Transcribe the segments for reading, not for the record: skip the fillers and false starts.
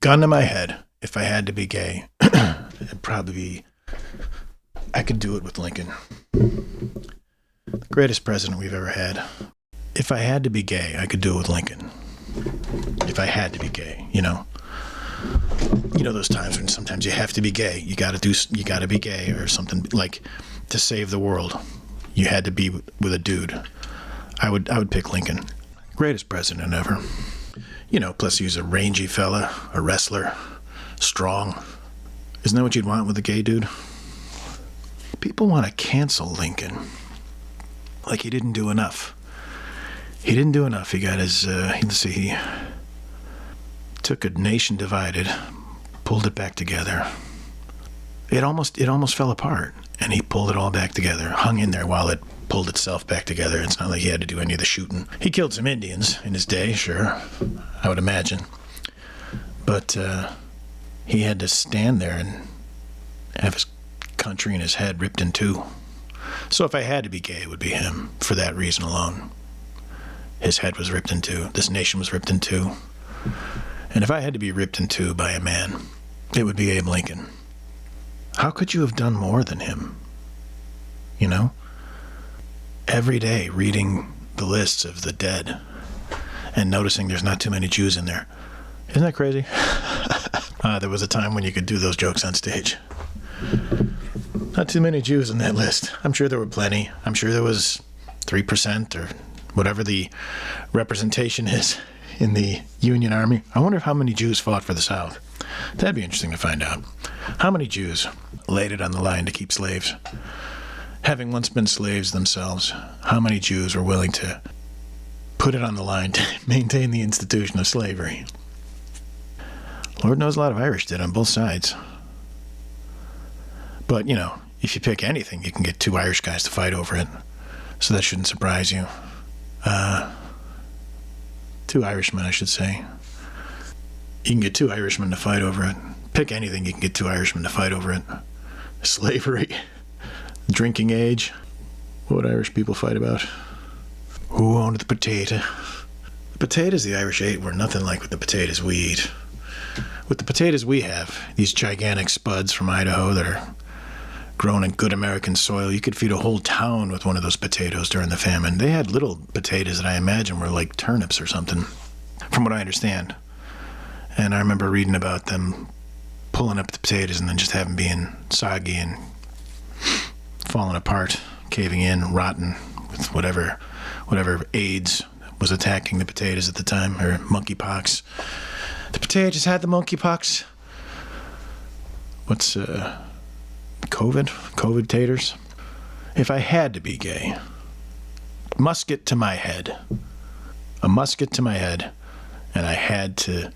Gun to my head, if I had to be gay, it'd probably be, I could do it with Lincoln. The greatest president we've ever had. If I had to be gay, I could do it with Lincoln. If I had to be gay, you know. You know those times when sometimes you have to be gay. You got to be gay or something, like to save the world. You had to be with a dude. I would pick Lincoln. Greatest president ever. You know, plus he was a rangy fella, a wrestler, strong. Isn't that what you'd want with a gay dude? People want to cancel Lincoln. Like he didn't do enough. He didn't do enough. He got his, he took a nation divided, pulled it back together. It almost fell apart, and he pulled it all back together, hung in there while it pulled itself back together. It's not like he had to do any of the shooting. He killed some Indians in his day, sure, I would imagine. But he had to stand there and have his country and his head ripped in two. So if I had to be gay, it would be him, for that reason alone. His head was ripped in two. This nation was ripped in two. And if I had to be ripped in two by a man, it would be Abe Lincoln. How could you have done more than him? You know? Every day reading the lists of the dead and noticing there's not too many Jews in there. Isn't that crazy? There was a time when you could do those jokes on stage. Not too many Jews in that list. I'm sure there were plenty. I'm sure there was 3% or whatever the representation is in the Union Army. I wonder how many Jews fought for the South. That'd be interesting to find out. How many Jews laid it on the line to keep slaves? Having once been slaves themselves, how many Jews were willing to put it on the line to maintain the institution of slavery? Lord knows a lot of Irish did on both sides. But, you know, if you pick anything, you can get two Irish guys to fight over it. So that shouldn't surprise you. Two Irishmen, I should say. You can get two Irishmen to fight over it. Pick anything, you can get two Irishmen to fight over it. Slavery. Drinking age. What would Irish people fight about? Who owned the potato? The potatoes the Irish ate were nothing like the potatoes we eat. With the potatoes we have, these gigantic spuds from Idaho that are grown in good American soil, you could feed a whole town with one of those potatoes during the famine. They had little potatoes that I imagine were like turnips or something, from what I understand. And I remember reading about them pulling up the potatoes and then just having being soggy and falling apart, caving in, rotten with whatever AIDS was attacking the potatoes at the time, or monkeypox. The potatoes had the monkeypox. What's COVID taters? If I had to be gay, musket to my head, a musket to my head, and I had to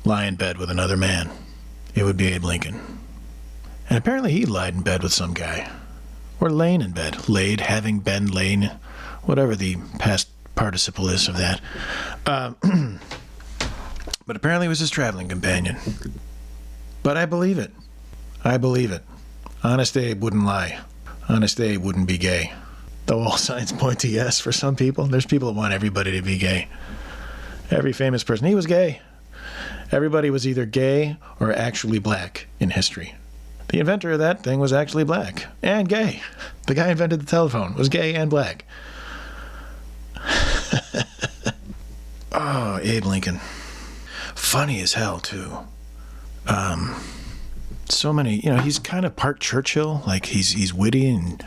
lie in bed with another man, it would be Abe Lincoln. And apparently he lied in bed with some guy. Or lain in bed. Laid, having been, lain, whatever the past participle is of that. But apparently it was his traveling companion. But I believe it. I believe it. Honest Abe wouldn't lie. Honest Abe wouldn't be gay. Though all signs point to yes for some people. There's people that want everybody to be gay. Every famous person. He was gay. Everybody was either gay or actually black in history. The inventor of that thing was actually black and gay. The guy who invented the telephone was gay and black. Oh, Abe Lincoln. Funny as hell, too. So many, you know, he's kind of part Churchill. Like, he's witty and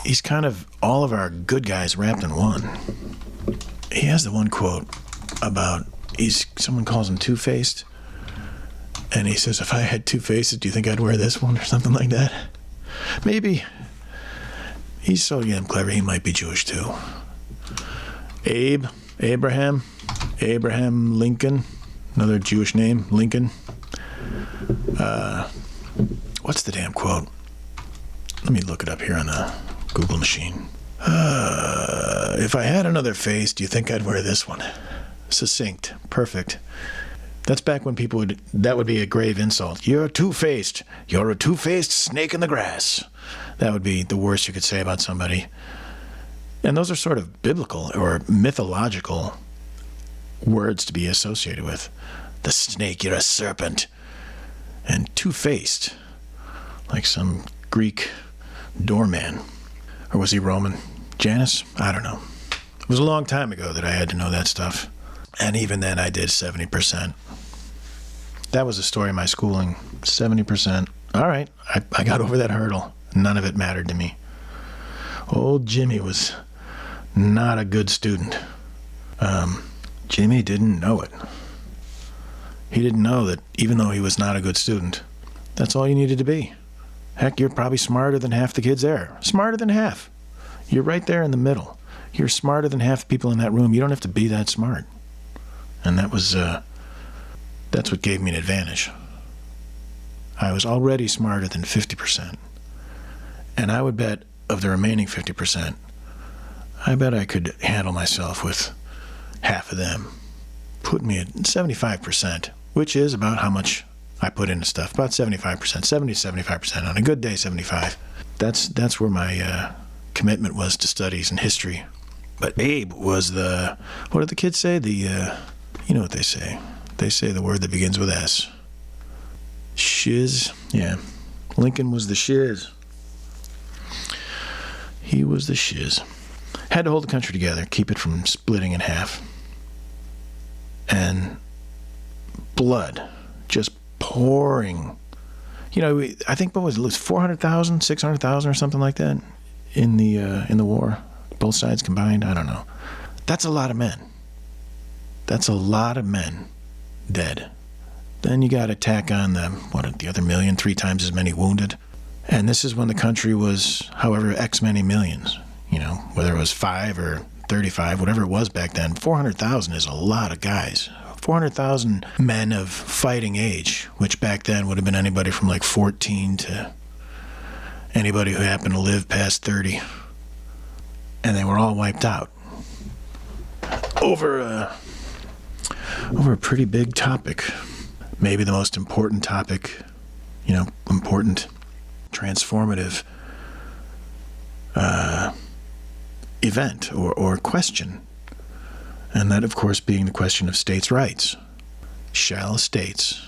he's kind of all of our good guys wrapped in one. He has the one quote about, someone calls him two-faced. And he says, if I had two faces, do you think I'd wear this one or something like that? Maybe. He's so damn clever, he might be Jewish too. Abraham Lincoln, another Jewish name, Lincoln. What's the damn quote? Let me look it up here on the Google machine. If I had another face, do you think I'd wear this one? Succinct, perfect. That's back when that would be a grave insult. You're two-faced. You're a two-faced snake in the grass. That would be the worst you could say about somebody. And those are sort of biblical or mythological words to be associated with. The snake, you're a serpent. And two-faced, like some Greek doorman. Or was he Roman? Janus? I don't know. It was a long time ago that I had to know that stuff. And even then I did 70%. That was the story of my schooling. 70%. All right, I got over that hurdle. None of it mattered to me. Old Jimmy was not a good student. Jimmy didn't know it. He didn't know that even though he was not a good student, that's all you needed to be. Heck, you're probably smarter than half the kids there. Smarter than half. You're right there in the middle. You're smarter than half the people in that room. You don't have to be that smart. And that's what gave me an advantage. I was already smarter than 50%. And I would bet of the remaining 50%, I bet I could handle myself with half of them. Put me at 75%, which is about how much I put into stuff. About 75%, 70 to 75%. On a good day, 75. That's where my commitment was to studies and history. But Abe was what did the kids say? You know what they say. They say the word that begins with S. Shiz. Yeah. Lincoln was the shiz. He was the shiz. Had to hold the country together, keep it from splitting in half. And blood just pouring. You know, I think what was it? 400,000, 600,000 or something like that in the war. Both sides combined. I don't know. That's a lot of men. That's a lot of men dead. Then you got to tack on the other million, 3 times as many wounded. And this is when the country was however X many millions. You know, whether it was 5 or 35, whatever it was back then, 400,000 is a lot of guys. 400,000 men of fighting age, which back then would have been anybody from like 14 to anybody who happened to live past 30. And they were all wiped out over a pretty big topic. Maybe the most important topic, important, transformative event or question. And that, of course, being the question of states' rights. Shall states?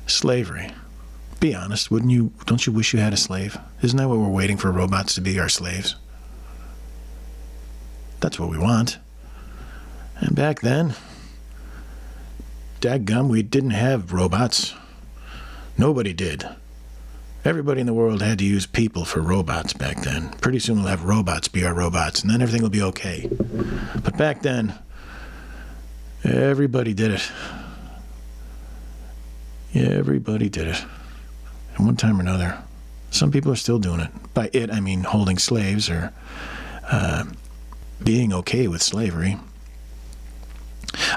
Slavery. Be honest, don't you wish you had a slave? Isn't that what we're waiting for robots to be, our slaves? That's what we want. And back then, dadgum, we didn't have robots. Nobody did. Everybody in the world had to use people for robots back then. Pretty soon we'll have robots be our robots, and then everything will be okay. But back then, everybody did it. Everybody did it. At one time or another. Some people are still doing it. By it, I mean holding slaves or being okay with slavery.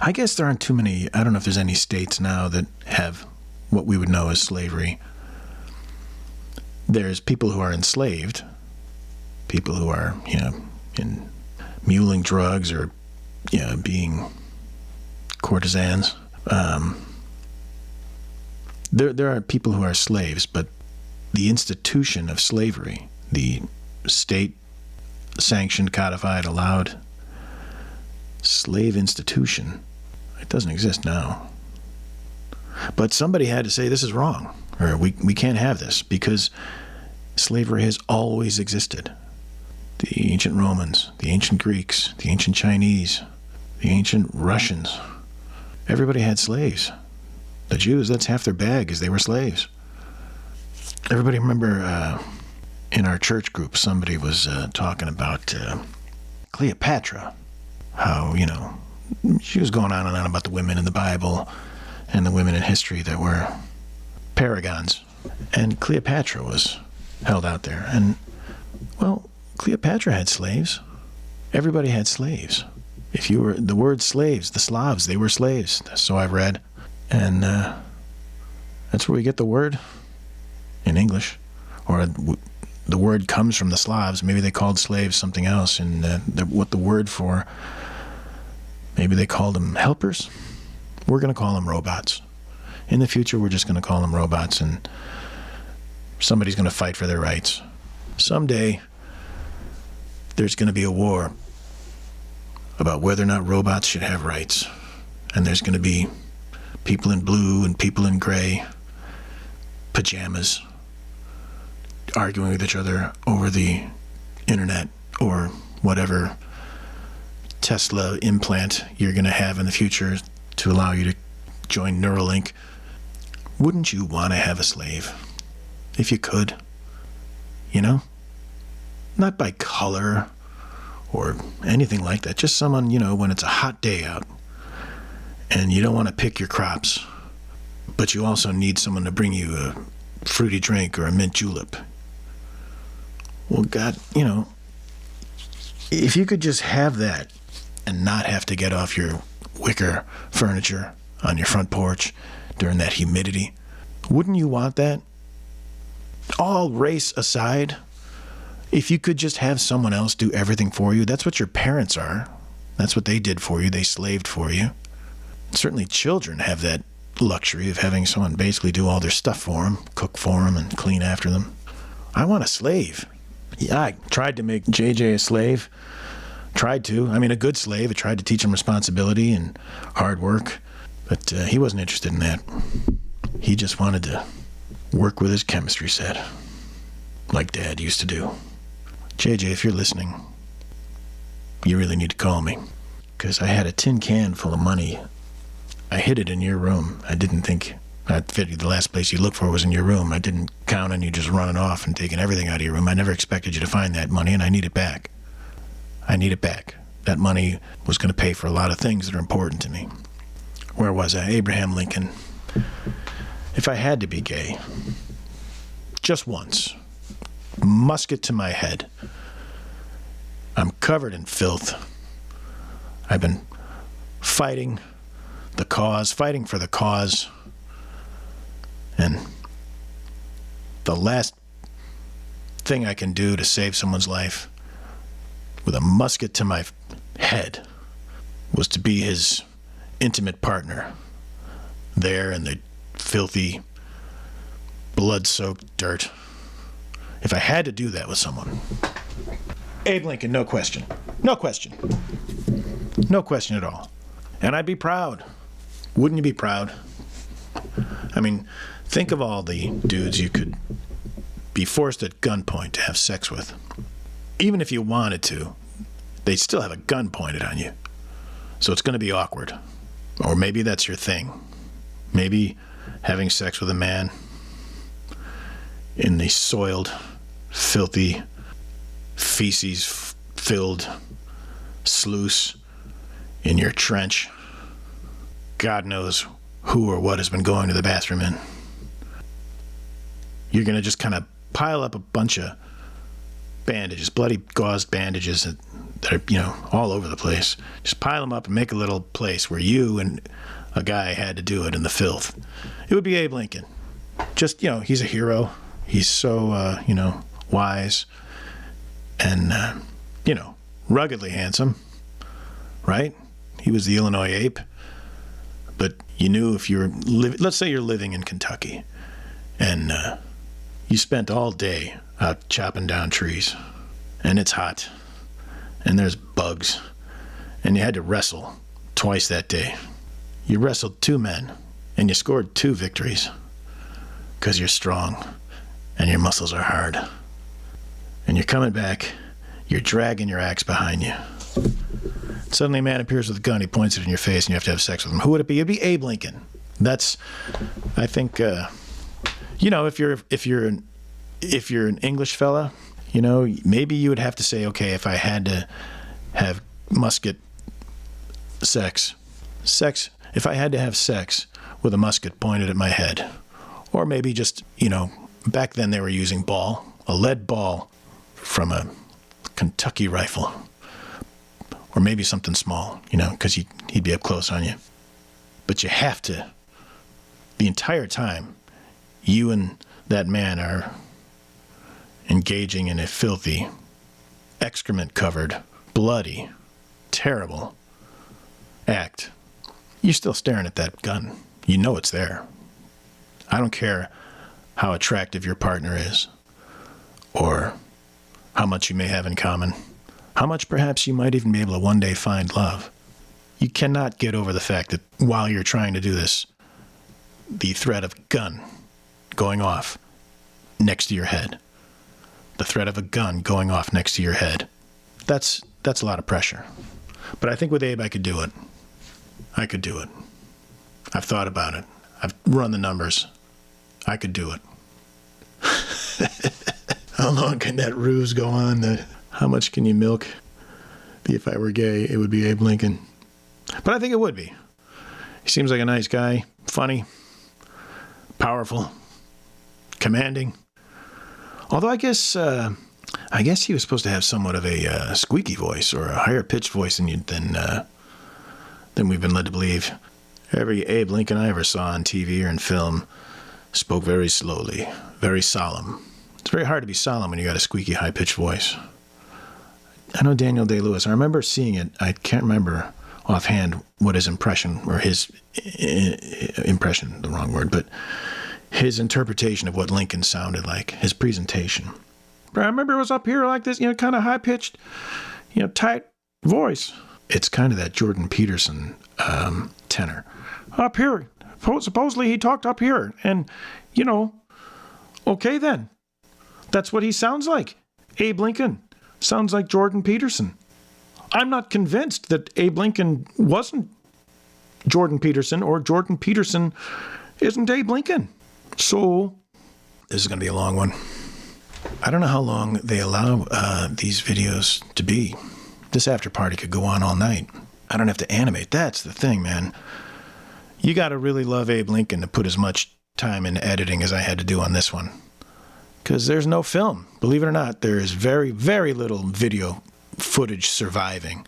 I guess there aren't too many, I don't know if there's any states now that have what we would know as slavery. There's people who are enslaved, people who are, in muling drugs or, being courtesans. There are people who are slaves, but the institution of slavery, the state-sanctioned, codified, allowed slave institution, it doesn't exist now. But somebody had to say this is wrong, or we can't have this, because slavery has always existed. The ancient Romans, the ancient Greeks, the ancient Chinese, the ancient Russians, everybody had slaves. The Jews, that's half their bag, is they were slaves. Everybody remember in our church group, somebody was talking about Cleopatra, how, she was going on and on about the women in the Bible and the women in history that were paragons. And Cleopatra was held out there. And, well, Cleopatra had slaves. Everybody had slaves. If you were, the word slaves, the Slavs, they were slaves. So I've read. And that's where we get the word in English. Or the word comes from the Slavs. Maybe they called slaves something else. And what the word for, maybe they called them helpers. We're going to call them robots. In the future, we're just going to call them robots, and somebody's going to fight for their rights. Someday, there's going to be a war about whether or not robots should have rights. And there's going to be people in blue and people in gray pajamas arguing with each other over the internet or whatever Tesla implant you're going to have in the future to allow you to join Neuralink. Wouldn't you want to have a slave if you could? You know? Not by color or anything like that. Just someone, when it's a hot day out and you don't want to pick your crops, but you also need someone to bring you a fruity drink or a mint julep. Well, God, if you could just have that and not have to get off your wicker furniture on your front porch during that humidity, wouldn't you want that? All race aside, if you could just have someone else do everything for you, that's what your parents are. That's what they did for you. They slaved for you. Certainly children have that luxury of having someone basically do all their stuff for them, cook for them, and clean after them. I want a slave. Yeah, I tried to make JJ a slave. Tried to. I mean, a good slave. I tried to teach him responsibility and hard work. But he wasn't interested in that. He just wanted to work with his chemistry set, like Dad used to do. JJ, if you're listening, you really need to call me. Because I had a tin can full of money. I hid it in your room. I didn't think... I figured the last place you looked for was in your room. I didn't count on you just running off and taking everything out of your room. I never expected you to find that money, and I need it back. I need it back. That money was going to pay for a lot of things that are important to me. Where was I? Abraham Lincoln. If I had to be gay, just once, musket to my head. I'm covered in filth. I've been fighting for the cause. And the last thing I can do to save someone's life with a musket to my head was to be his intimate partner there in the filthy, blood-soaked dirt. If I had to do that with someone. Abe Lincoln, no question. No question. No question at all. And I'd be proud. Wouldn't you be proud? I mean, think of all the dudes you could be forced at gunpoint to have sex with. Even if you wanted to, they'd still have a gun pointed on you. So it's going to be awkward. Or maybe that's your thing. Maybe having sex with a man in the soiled, filthy, feces-filled sluice in your trench. God knows who or what has been going to the bathroom in. You're going to just kind of pile up a bunch of bandages, bloody gauzed bandages that are, all over the place. Just pile them up and make a little place where you and a guy had to do it in the filth. It would be Abe Lincoln. Just, he's a hero. He's so, wise and, ruggedly handsome, right? He was the Illinois ape. But you knew if you're let's say you're living in Kentucky and you spent all day out chopping down trees and it's hot and there's bugs and you had to wrestle twice that day. You wrestled 2 men and you scored 2 victories because you're strong and your muscles are hard. And you're coming back, you're dragging your axe behind you. Suddenly a man appears with a gun, he points it in your face, and you have to have sex with him. Who would it be? It'd be Abe Lincoln. That's, I think, if you're an English fella, maybe you would have to say, okay, if I had to have musket sex, if I had to have sex with a musket pointed at my head, or maybe just, back then they were using a lead ball from a Kentucky rifle. Or maybe something small, because he'd be up close on you. But you have to, the entire time, you and that man are engaging in a filthy, excrement-covered, bloody, terrible act. You're still staring at that gun. You know it's there. I don't care how attractive your partner is, or how much you may have in common. How much perhaps you might even be able to one day find love. You cannot get over the fact that while you're trying to do this, the threat of a gun going off next to your head. The threat of a gun going off next to your head. That's a lot of pressure. But I think with Abe, I could do it. I could do it. I've thought about it. I've run the numbers. I could do it. How long can that ruse go on? How much can you milk? If I were gay, it would be Abe Lincoln. But I think it would be. He seems like a nice guy, funny, powerful, commanding. Although I guess he was supposed to have somewhat of a squeaky voice or a higher pitched voice than we've been led to believe. Every Abe Lincoln I ever saw on TV or in film spoke very slowly, very solemn. It's very hard to be solemn when you got a squeaky, high-pitched voice. I know Daniel Day-Lewis. I remember seeing it. I can't remember offhand what his impression, or his impression, the wrong word, but his interpretation of what Lincoln sounded like, his presentation. But I remember it was up here like this, kind of high-pitched, tight voice. It's kind of that Jordan Peterson tenor. Up here. Supposedly he talked up here. And, okay then. That's what he sounds like. Abe Lincoln sounds like Jordan Peterson. I'm not convinced that Abe Lincoln wasn't Jordan Peterson or Jordan Peterson isn't Abe Lincoln. So, this is going to be a long one. I don't know how long they allow these videos to be. This after party could go on all night. I don't have to animate. That's the thing, man. You got to really love Abe Lincoln to put as much time in editing as I had to do on this one. Because there's no film. Believe it or not, there is very, very little video footage surviving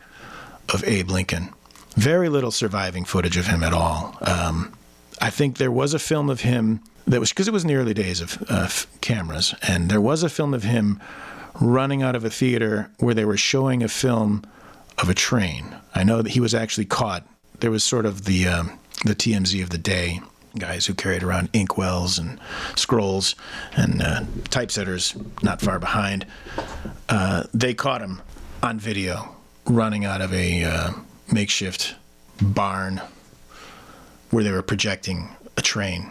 of Abe Lincoln. Very little surviving footage of him at all. I think there was a film of him that was, because it was in the early days of cameras, and there was a film of him running out of a theater where they were showing a film of a train. I know that he was actually caught. There was sort of the TMZ of the day, guys who carried around inkwells and scrolls and typesetters not far behind. They caught him on video running out of a makeshift barn where they were projecting a train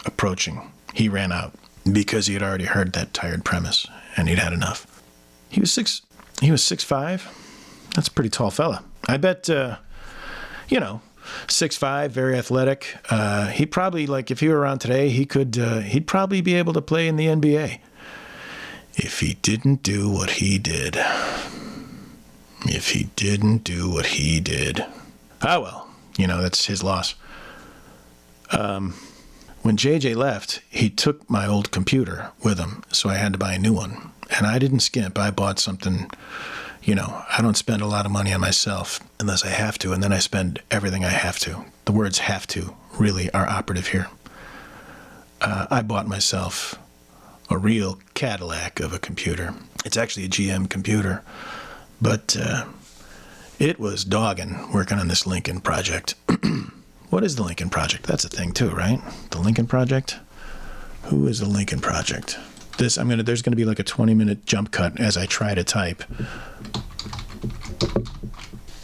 approaching. He ran out because he had already heard that tired premise and he'd had enough. He was 6'5". That's a pretty tall fella. I bet, 6'5", very athletic. He probably, if he were around today, he'd probably be able to play in the NBA. If he didn't do what he did. If he didn't do what he did. Ah, well, that's his loss. When JJ left, he took my old computer with him, so I had to buy a new one. And I didn't skimp. I bought something, I don't spend a lot of money on myself unless I have to, and then I spend everything I have to. The words have to really are operative here. I bought myself a real Cadillac of a computer. It's actually a GM computer, but it was dogging working on this Lincoln project. What is the Lincoln Project? That's a thing too, right? The Lincoln Project? Who is the Lincoln Project? There's going to be like a 20-minute jump cut as I try to type.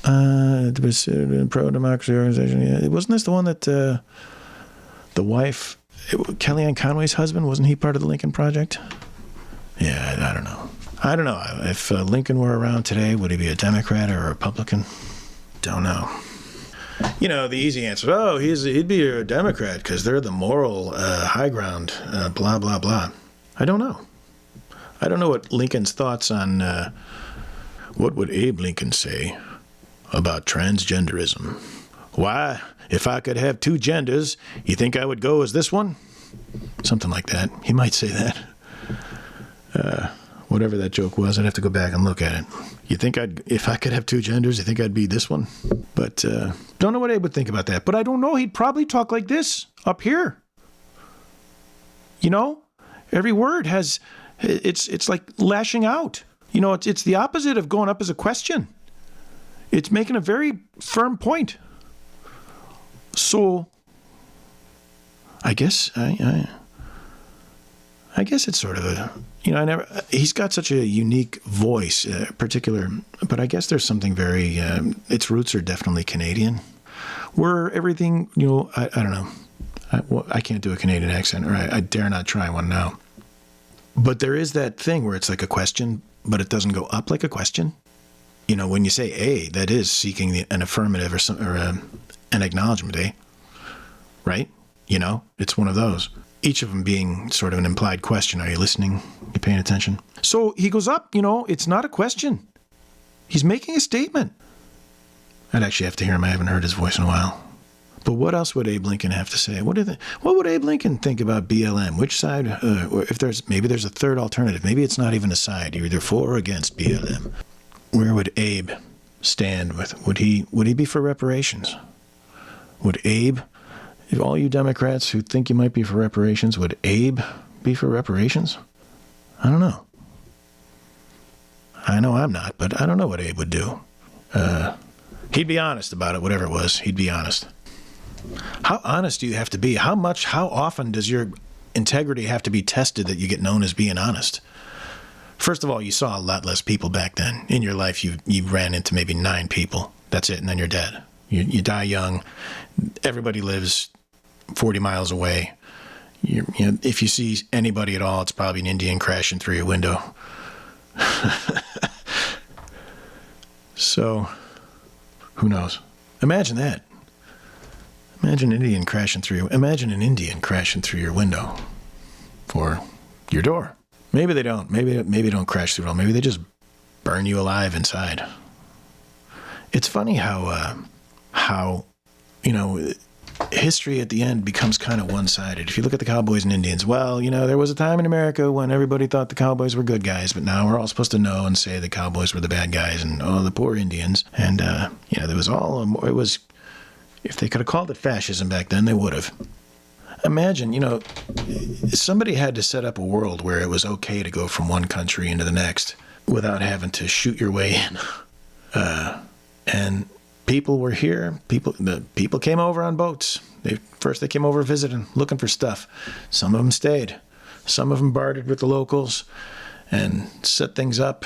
Pro-democracy organization. Yeah. Wasn't this the one that the wife, Kellyanne Conway's husband, wasn't he part of the Lincoln Project? Yeah, I don't know. I don't know. If Lincoln were around today, would he be a Democrat or a Republican? Don't know. The easy answer, he'd be a Democrat because they're the moral high ground, blah, blah, blah. I don't know. I don't know what Lincoln's thoughts on what would Abe Lincoln say about transgenderism. Why, if I could have two genders, you think I would go as this one? Something like that. He might say that. Whatever that joke was, I'd have to go back and look at it. If I could have two genders, you think I'd be this one? But don't know what Abe would think about that. But I don't know. He'd probably talk like this up here. Every word it's like lashing out. It's the opposite of going up as a question. It's making a very firm point. So I guess I I guess it's sort of a, he's got such a unique voice, particular, but I guess there's something very, its roots are definitely Canadian. Where everything, I don't know. I can't do a Canadian accent, or I dare not try one now. But there is that thing where it's like a question, but it doesn't go up like a question. When you say A, that is seeking an affirmative or an acknowledgement, eh? Right? It's one of those. Each of them being sort of an implied question. Are you listening? You paying attention? So he goes up, it's not a question. He's making a statement. I'd actually have to hear him. I haven't heard his voice in a while. But what else would Abe Lincoln have to say? What would Abe Lincoln think about BLM? Which side, if maybe there's a third alternative. Maybe it's not even a side. You're either for or against BLM. Where would Abe stand would he be for reparations? Would Abe, if all you Democrats who think you might be for reparations, would Abe be for reparations? I don't know. I know I'm not, but I don't know what Abe would do. He'd be honest about it, whatever it was. He'd be honest. How honest do you have to be? How often does your integrity have to be tested that you get known as being honest? First of all, you saw a lot less people back then. In your life, you ran into maybe 9 people. That's it, and then you're dead. You die young. Everybody lives 40 miles away. If you see anybody at all, it's probably an Indian crashing through your window. So, who knows? Imagine that. Imagine an Indian crashing through your window or your door. Maybe they don't. Maybe they don't crash through it all. Maybe they just burn you alive inside. It's funny how history at the end becomes kind of one-sided. If you look at the Cowboys and Indians, well, there was a time in America when everybody thought the Cowboys were good guys, but now we're all supposed to know and say the Cowboys were the bad guys and, the poor Indians. And, there was it was, if they could have called it fascism back then, they would have. Imagine, somebody had to set up a world where it was okay to go from one country into the next without having to shoot your way in. And people were here. The people came over on boats. They came over visiting, looking for stuff. Some of them stayed. Some of them bartered with the locals and set things up.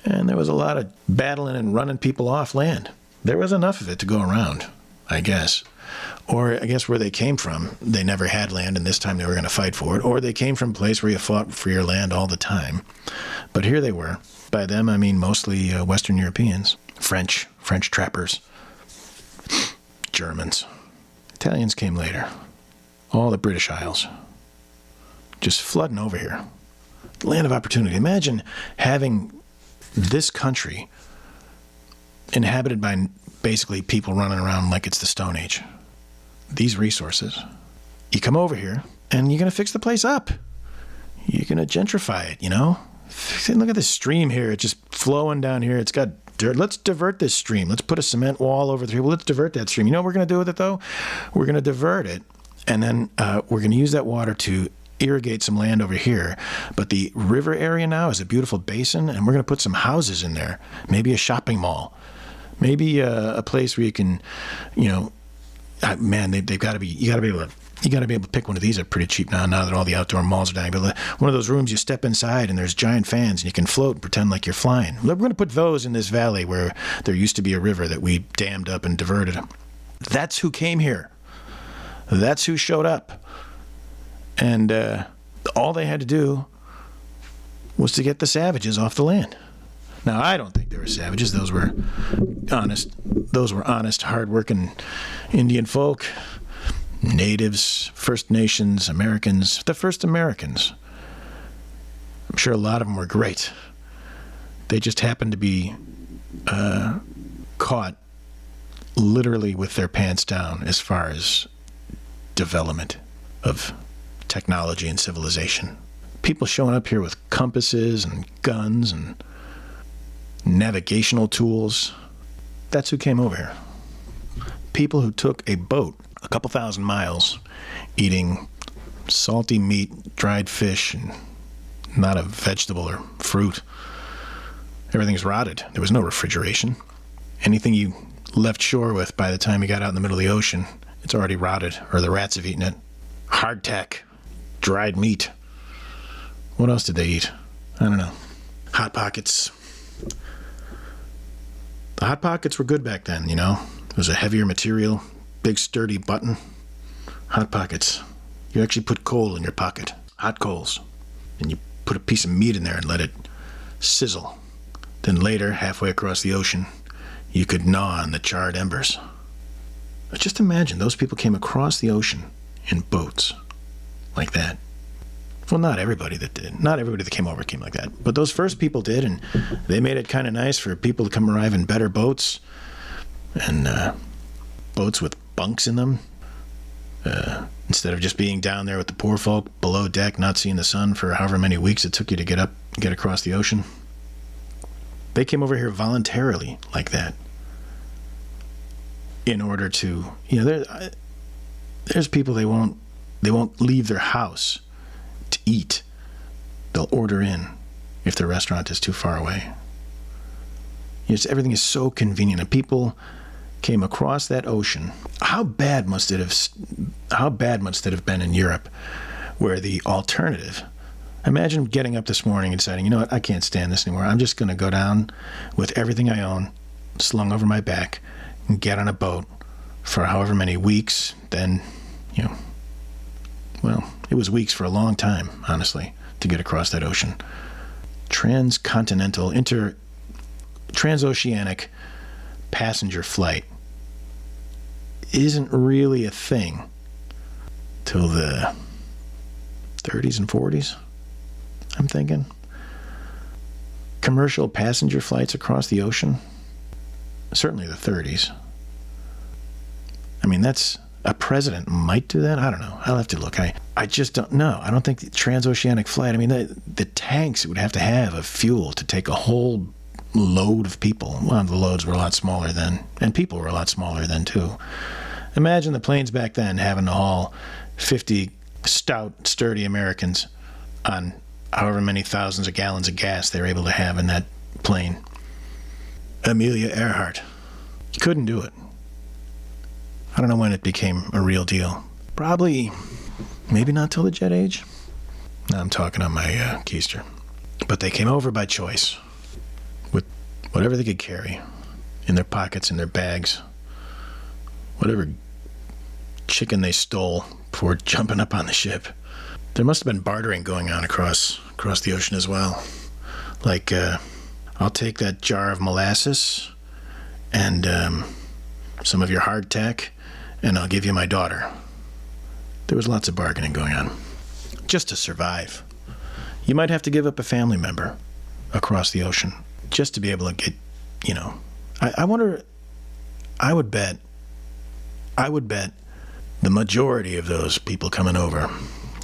And there was a lot of battling and running people off land. There was enough of it to go around, I guess. Or I guess where they came from, they never had land, and this time they were going to fight for it. Or they came from a place where you fought for your land all the time. But here they were. By them, I mean mostly Western Europeans. French trappers. Germans. Italians came later. All the British Isles. Just flooding over here. The land of opportunity. Imagine having this country inhabited by basically people running around like it's the Stone Age. These resources. You come over here, and you're going to fix the place up. You're going to gentrify it, Look at this stream here. It's just flowing down here. It's got dirt. Let's divert this stream. Let's put a cement wall over here. Well, let's divert that stream. You know what we're going to do with it, though? We're going to divert it, and then we're going to use that water to irrigate some land over here. But the river area now is a beautiful basin, and we're going to put some houses in there. Maybe a shopping mall. Maybe a place where you can, they've got to be. You got to be able to pick one of these up pretty cheap now that all the outdoor malls are dying. But one of those rooms you step inside and there's giant fans and you can float and pretend like you're flying. We're going to put those in this valley where there used to be a river that we dammed up and diverted. That's who came here. That's who showed up. And all they had to do was to get the savages off the land. Now, I don't think they were savages. Those were honest, hard-working Indian folk, natives, First Nations, Americans, the first Americans. I'm sure a lot of them were great. They just happened to be caught literally with their pants down as far as development of technology and civilization. People showing up here with compasses and guns and navigational tools. That's who came over here. People who took a boat a couple thousand miles eating salty meat, dried fish, and not a vegetable or fruit. Everything's rotted. There was no refrigeration. Anything you left shore with by the time you got out in the middle of the ocean, it's already rotted, or the rats have eaten it. Hardtack, dried meat, What else did they eat? I don't know. Hot Pockets. The Hot Pockets were good back then, you know. It was a heavier material, big sturdy button. Hot Pockets. You actually put coal in your pocket, hot coals, and you put a piece of meat in there and let it sizzle. Then later, halfway across the ocean, you could gnaw on the charred embers. But just imagine those people came across the ocean in boats like that. Well, not everybody that did. Not everybody that came over came like that. But those first people did, and they made it kind of nice for people to come arrive in better boats, and boats with bunks in them. Instead of just being down there with the poor folk below deck, not seeing the sun for however many weeks it took you to get across the ocean. They came over here voluntarily like that. In order to, you know, there's people they won't leave their house to eat. They'll order in if the restaurant is too far away. Everything is so convenient, and people came across that ocean. How bad must it have been in Europe, where the alternative? Imagine getting up this morning and deciding, you know what, I can't stand this anymore. I'm just going to go down with everything I own slung over my back and get on a boat for however many weeks. Then, you know, well, it was weeks for a long time, honestly, to get across that ocean. Transoceanic passenger flight isn't really a thing till the 30s and 40s, I'm thinking. Commercial passenger flights across the ocean, certainly the 30s. I mean, a president might do that. I don't know. I'll have to look. I just don't know. I don't think the transoceanic flight, I mean, the tanks it would have to have of fuel to take a whole load of people. Well, the loads were a lot smaller then, and people were a lot smaller then too. Imagine the planes back then having to haul 50 stout, sturdy Americans on however many thousands of gallons of gas they were able to have in that plane. Amelia Earhart. You couldn't do it. I don't know when it became a real deal. Probably, maybe not till the jet age. Now I'm talking on my keister. But they came over by choice, with whatever they could carry in their pockets, in their bags, whatever chicken they stole before jumping up on the ship. There must have been bartering going on across the ocean as well. Like, I'll take that jar of molasses and some of your hardtack, and I'll give you my daughter. There was lots of bargaining going on. Just to survive. You might have to give up a family member across the ocean just to be able to get, you know. I wonder, I would bet the majority of those people coming over,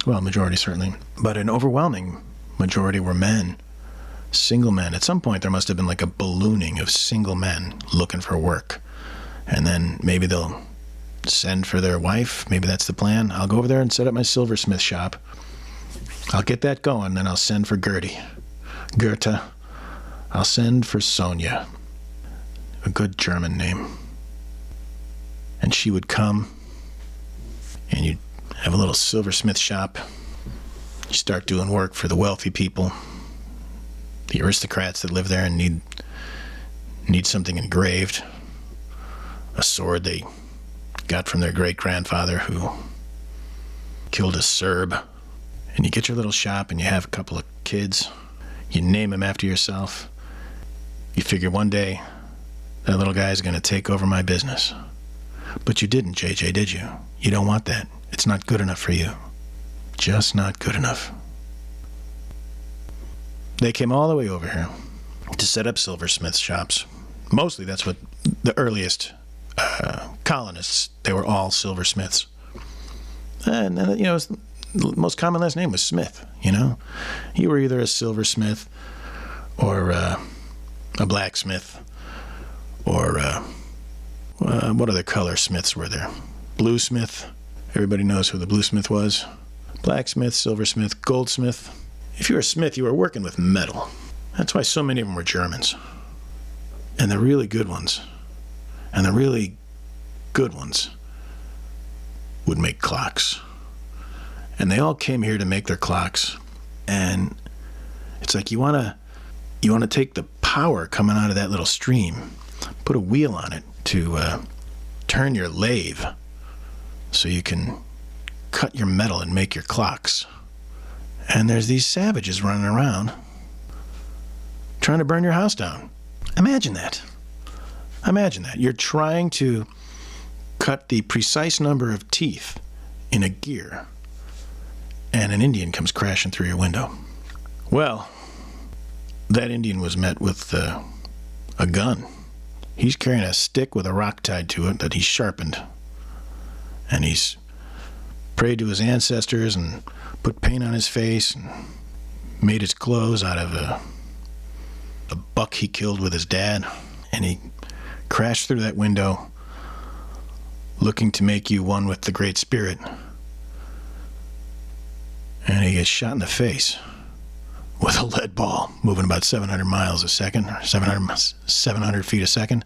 well, majority certainly, but an overwhelming majority were men, single men. At some point, there must have been like a ballooning of single men looking for work. And then maybe they'll send for their wife. Maybe that's the plan. I'll go over there and set up my silversmith shop. I'll get that going, then I'll send for Goethe. I'll send for Sonia. A good German name. And she would come, and you'd have a little silversmith shop. You start doing work for the wealthy people, the aristocrats that live there and need something engraved. A sword they got from their great-grandfather who killed a Serb. And you get your little shop and you have a couple of kids. You name them after yourself. You figure one day that little guy is going to take over my business. But you didn't, JJ, did you? You don't want that. It's not good enough for you. Just not good enough. They came all the way over here to set up silversmith shops. Mostly that's what the earliest colonists, they were all silversmiths. And, you know, the most common last name was Smith, you know. You were either a silversmith or a blacksmith or what other color smiths were there? Bluesmith. Everybody knows who the bluesmith was. Blacksmith, silversmith, goldsmith. If you were a smith, you were working with metal. That's why so many of them were Germans. And the really good ones, would make clocks. And they all came here to make their clocks. And It's like you want to take the power coming out of that little stream, put a wheel on it to turn your lathe so you can cut your metal and make your clocks. And there's these savages running around trying to burn your house down. Imagine that. Imagine that. You're trying to cut the precise number of teeth in a gear, and an Indian comes crashing through your window. Well, that Indian was met with a gun. He's carrying a stick with a rock tied to it that he's sharpened. And he's prayed to his ancestors and put paint on his face and made his clothes out of a buck he killed with his dad. And he crashed through that window looking to make you one with the Great Spirit. And he gets shot in the face with a lead ball moving about 700 miles a second, 700 feet a second.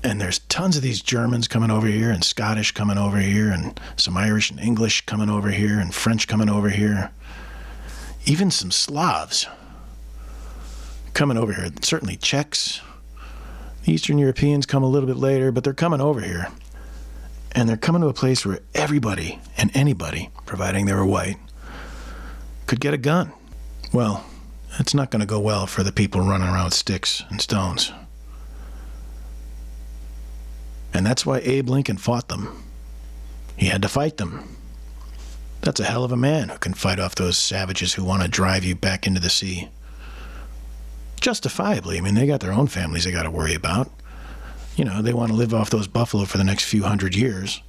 And there's tons of these Germans coming over here, and Scottish coming over here, and some Irish and English coming over here, and French coming over here. Even some Slavs coming over here. Certainly Czechs. The Eastern Europeans come a little bit later, but they're coming over here. And they're coming to a place where everybody and anybody, providing they were white, could get a gun. Well, it's not going to go well for the people running around with sticks and stones. And that's why Abe Lincoln fought them. He had to fight them. That's a hell of a man who can fight off those savages who want to drive you back into the sea. Justifiably. I mean, they got their own families they got to worry about. You know, they want to live off those buffalo for the next few hundred years,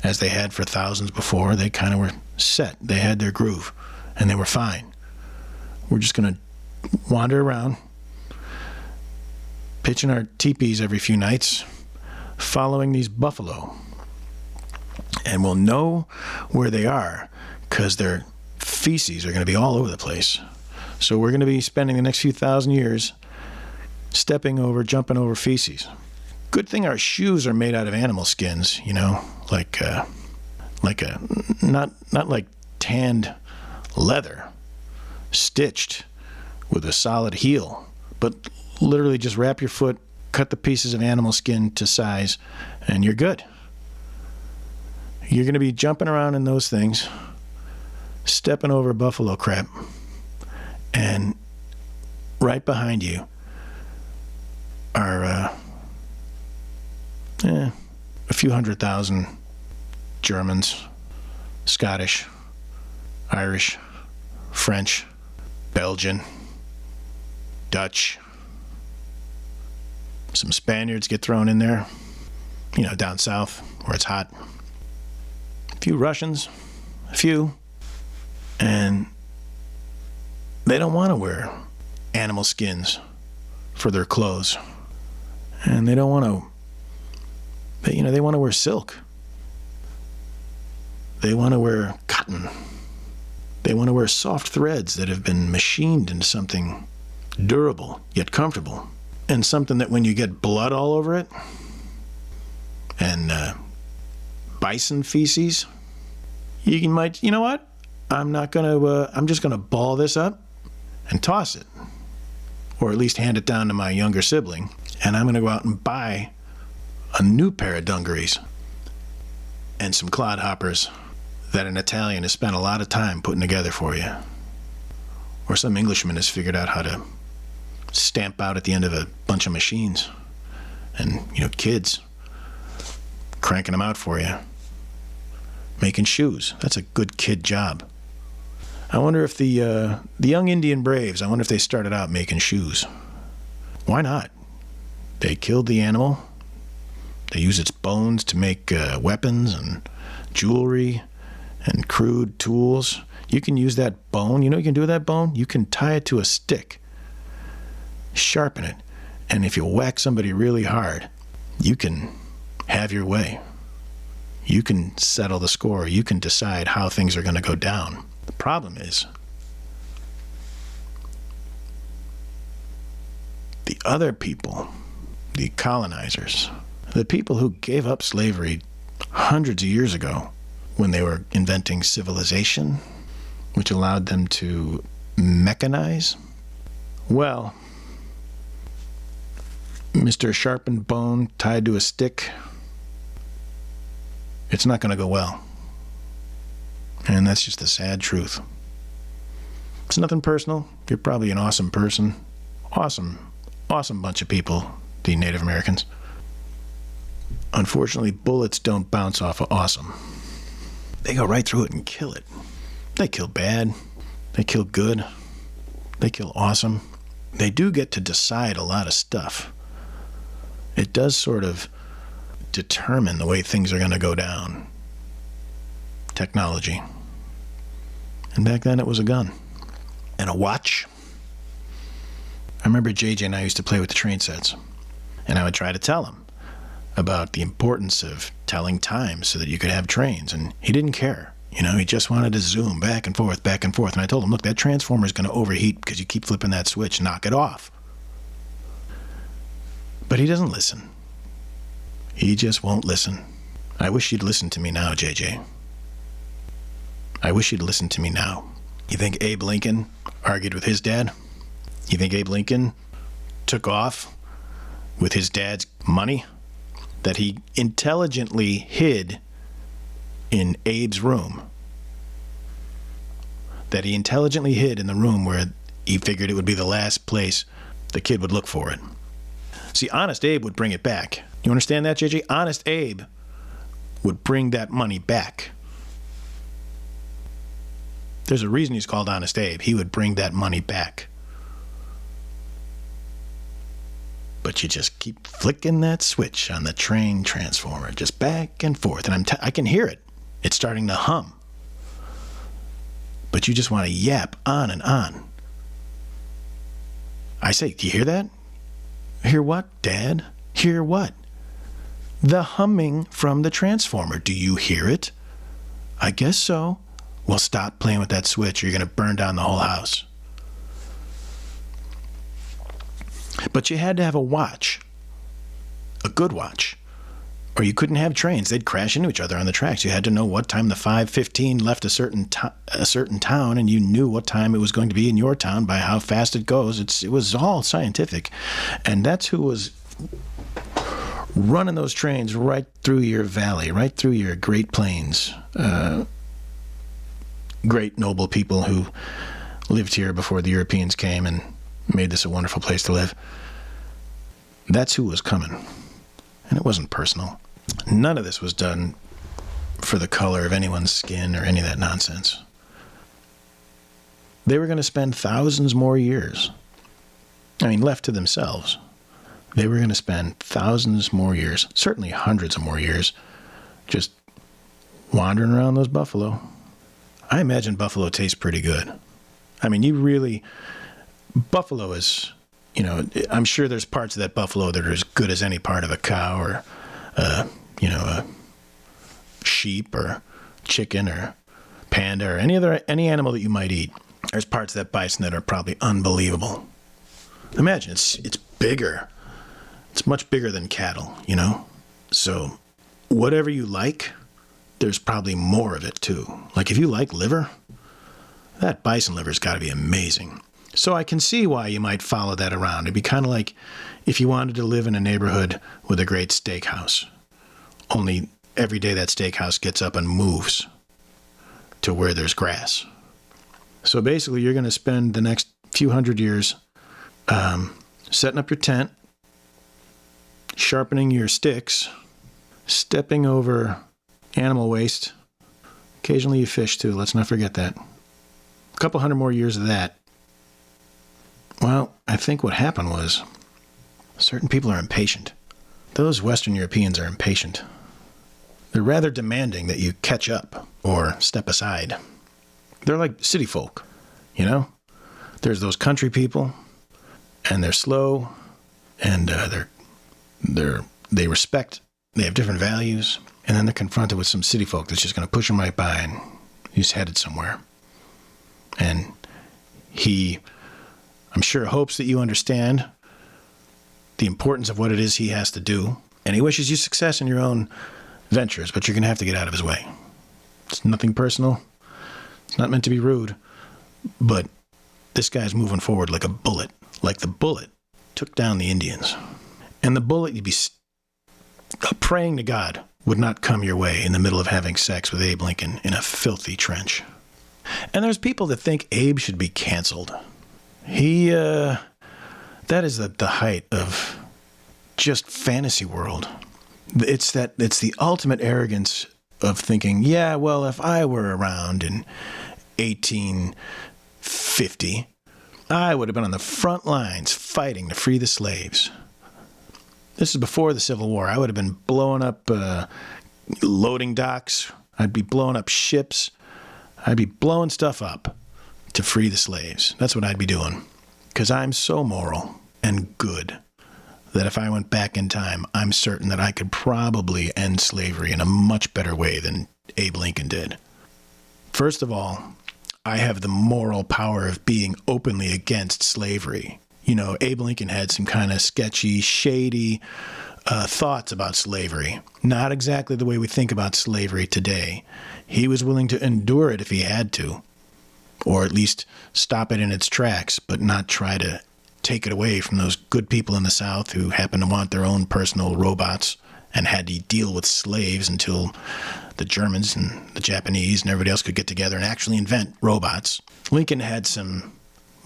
as they had for thousands before. They kind of were set. They had their groove, and they were fine. We're just going to wander around, pitching our teepees every few nights, following these buffalo. And we'll know where they are because their feces are going to be all over the place. So we're going to be spending the next few thousand years stepping over, jumping over feces. Good thing our shoes are made out of animal skins, you know, not like tanned leather, stitched with a solid heel, but literally just wrap your foot, cut the pieces of animal skin to size, and you're good. You're going to be jumping around in those things, stepping over buffalo crap, and right behind you are a few 100,000 Germans, Scottish, Irish, French, Belgian, Dutch. Some Spaniards get thrown in there, you know, down south where it's hot. A few Russians, a few. And they don't want to wear animal skins for their clothes. And they don't want to, they want to wear silk. They want to wear cotton. They want to wear soft threads that have been machined into something durable yet comfortable. And something that when you get blood all over it, and bison feces, you know what? I'm just going to ball this up and toss it. Or at least hand it down to my younger sibling. And I'm going to go out and buy a new pair of dungarees and some clodhoppers that an Italian has spent a lot of time putting together for you. Or some Englishman has figured out how to stamp out at the end of a bunch of machines. And, kids cranking them out for you. Making shoes. That's a good kid job. I wonder if the young Indian braves, I wonder if they started out making shoes. Why not? They killed the animal. They use its bones to make weapons and jewelry and crude tools. You can use that bone. You know what you can do with that bone? You can tie it to a stick, sharpen it, and if you whack somebody really hard, you can have your way. You can settle the score. You can decide how things are going to go down. The problem is, the other people, the colonizers, the people who gave up slavery hundreds of years ago when they were inventing civilization which allowed them to mechanize. Well, Mr. Sharpened Bone tied to a stick, it's not going to go well. And that's just the sad truth. It's nothing personal. You're probably an awesome person. Awesome bunch of people, the Native Americans. Unfortunately, bullets don't bounce off of awesome. They go right through it and kill it. They kill bad. They kill good. They kill awesome. They do get to decide a lot of stuff. It does sort of determine the way things are going to go down. Technology. And back then it was a gun. And a watch. I remember JJ and I used to play with the train sets. And I would try to tell him about the importance of telling time so that you could have trains. And he didn't care. You know, he just wanted to zoom back and forth, back and forth. And I told him, look, that transformer is going to overheat because you keep flipping that switch. Knock it off. But he doesn't listen. He just won't listen. I wish you'd listen to me now, JJ. I wish you'd listen to me now. You think Abe Lincoln argued with his dad? You think Abe Lincoln took off with his dad's money that he intelligently hid in Abe's room? That he intelligently hid in the room where he figured it would be the last place the kid would look for it. See, Honest Abe would bring it back. You understand that, JJ? Honest Abe would bring that money back. There's a reason he's called Honest Abe. He would bring that money back. But you just keep flicking that switch on the train transformer, just back and forth. And I can hear it. It's starting to hum. But you just want to yap on and on. I say, do you hear that? Hear what, Dad? Hear what? The humming from the transformer. Do you hear it? I guess so. Well, stop playing with that switch or you're going to burn down the whole house. But you had to have a watch. A good watch. Or you couldn't have trains. They'd crash into each other on the tracks. You had to know what time the 5:15 left a certain town, and you knew what time it was going to be in your town by how fast it goes. It was all scientific. And that's who was running those trains right through your valley, right through your Great Plains. Great noble people who lived here before the Europeans came and made this a wonderful place to live. That's who was coming. And it wasn't personal. None of this was done for the color of anyone's skin or any of that nonsense. They were going to spend thousands more years. Left to themselves. They were going to spend thousands more years, certainly hundreds of more years, just wandering around those buffalo. I imagine buffalo tastes pretty good. Buffalo is, I'm sure there's parts of that buffalo that are as good as any part of a cow or, a sheep or chicken or panda or any animal that you might eat. There's parts of that bison that are probably unbelievable. Imagine, it's bigger. It's much bigger than cattle, So whatever you like, there's probably more of it too. Like if you like liver, that bison liver's got to be amazing. So I can see why you might follow that around. It'd be kind of like if you wanted to live in a neighborhood with a great steakhouse. Only every day that steakhouse gets up and moves to where there's grass. So basically you're going to spend the next few hundred years setting up your tent, sharpening your sticks, stepping over animal waste. Occasionally you fish too. Let's not forget that. A couple hundred more years of that. Well, I think what happened was certain people are impatient. Those Western Europeans are impatient. They're rather demanding that you catch up or step aside. They're like city folk, There's those country people, and they're slow, and they respect. They have different values, and then they're confronted with some city folk that's just going to push them right by, and he's headed somewhere. And he, I'm sure, hopes that you understand the importance of what it is he has to do. And he wishes you success in your own ventures, but you're going to have to get out of his way. It's nothing personal. It's not meant to be rude, but this guy's moving forward like a bullet, like the bullet took down the Indians. And the bullet, you'd be praying to God, would not come your way in the middle of having sex with Abe Lincoln in a filthy trench. And there's people that think Abe should be canceled. That is the height of just fantasy world. It's the ultimate arrogance of thinking, yeah, well, if I were around in 1850, I would have been on the front lines fighting to free the slaves. This is before the Civil War. I would have been blowing up loading docks. I'd be blowing up ships. I'd be blowing stuff up to free the slaves. That's what I'd be doing. Because I'm so moral and good that if I went back in time, I'm certain that I could probably end slavery in a much better way than Abe Lincoln did. First of all, I have the moral power of being openly against slavery. You know, Abe Lincoln had some kind of sketchy, shady thoughts about slavery. Not exactly the way we think about slavery today. He was willing to endure it if he had to, or at least stop it in its tracks, but not try to take it away from those good people in the South who happen to want their own personal robots and had to deal with slaves until the Germans and the Japanese and everybody else could get together and actually invent robots. Lincoln had some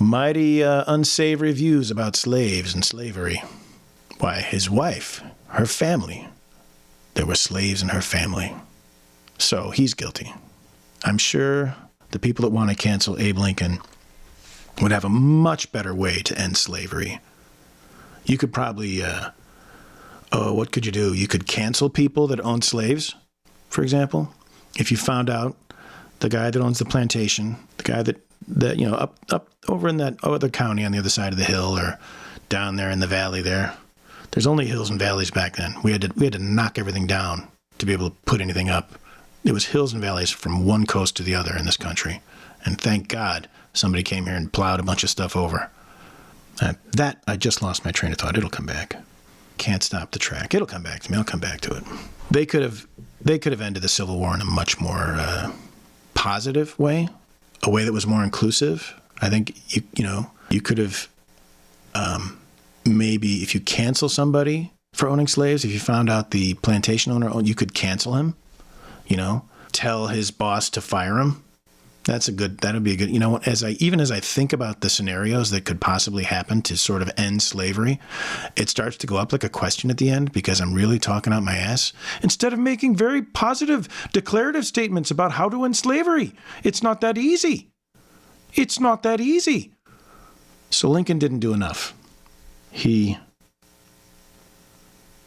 mighty unsavory views about slaves and slavery. Why, his wife, her family, there were slaves in her family. So he's guilty. I'm sure the people that want to cancel Abe Lincoln would have a much better way to end slavery. You could probably, what could you do? You could cancel people that own slaves, for example. If you found out the guy that owns the plantation, the guy that you know, up over in that other county on the other side of the hill, or down there in the valley there. There's only hills and valleys back then. We had to knock everything down to be able to put anything up. It was hills and valleys from one coast to the other in this country. And thank God somebody came here and plowed a bunch of stuff over. That, I just lost my train of thought. It'll come back. Can't stop the track. It'll come back to me. I'll come back to it. They could have ended the Civil War in a much more positive way, a way that was more inclusive. I think, you could have maybe, if you cancel somebody for owning slaves, if you found out the plantation owner owned, you could cancel him, tell his boss to fire him. That'd be a good, as I think about the scenarios that could possibly happen to sort of end slavery, it starts to go up like a question at the end because I'm really talking out my ass. Instead of making very positive, declarative statements about how to end slavery, it's not that easy. It's not that easy. So Lincoln didn't do enough.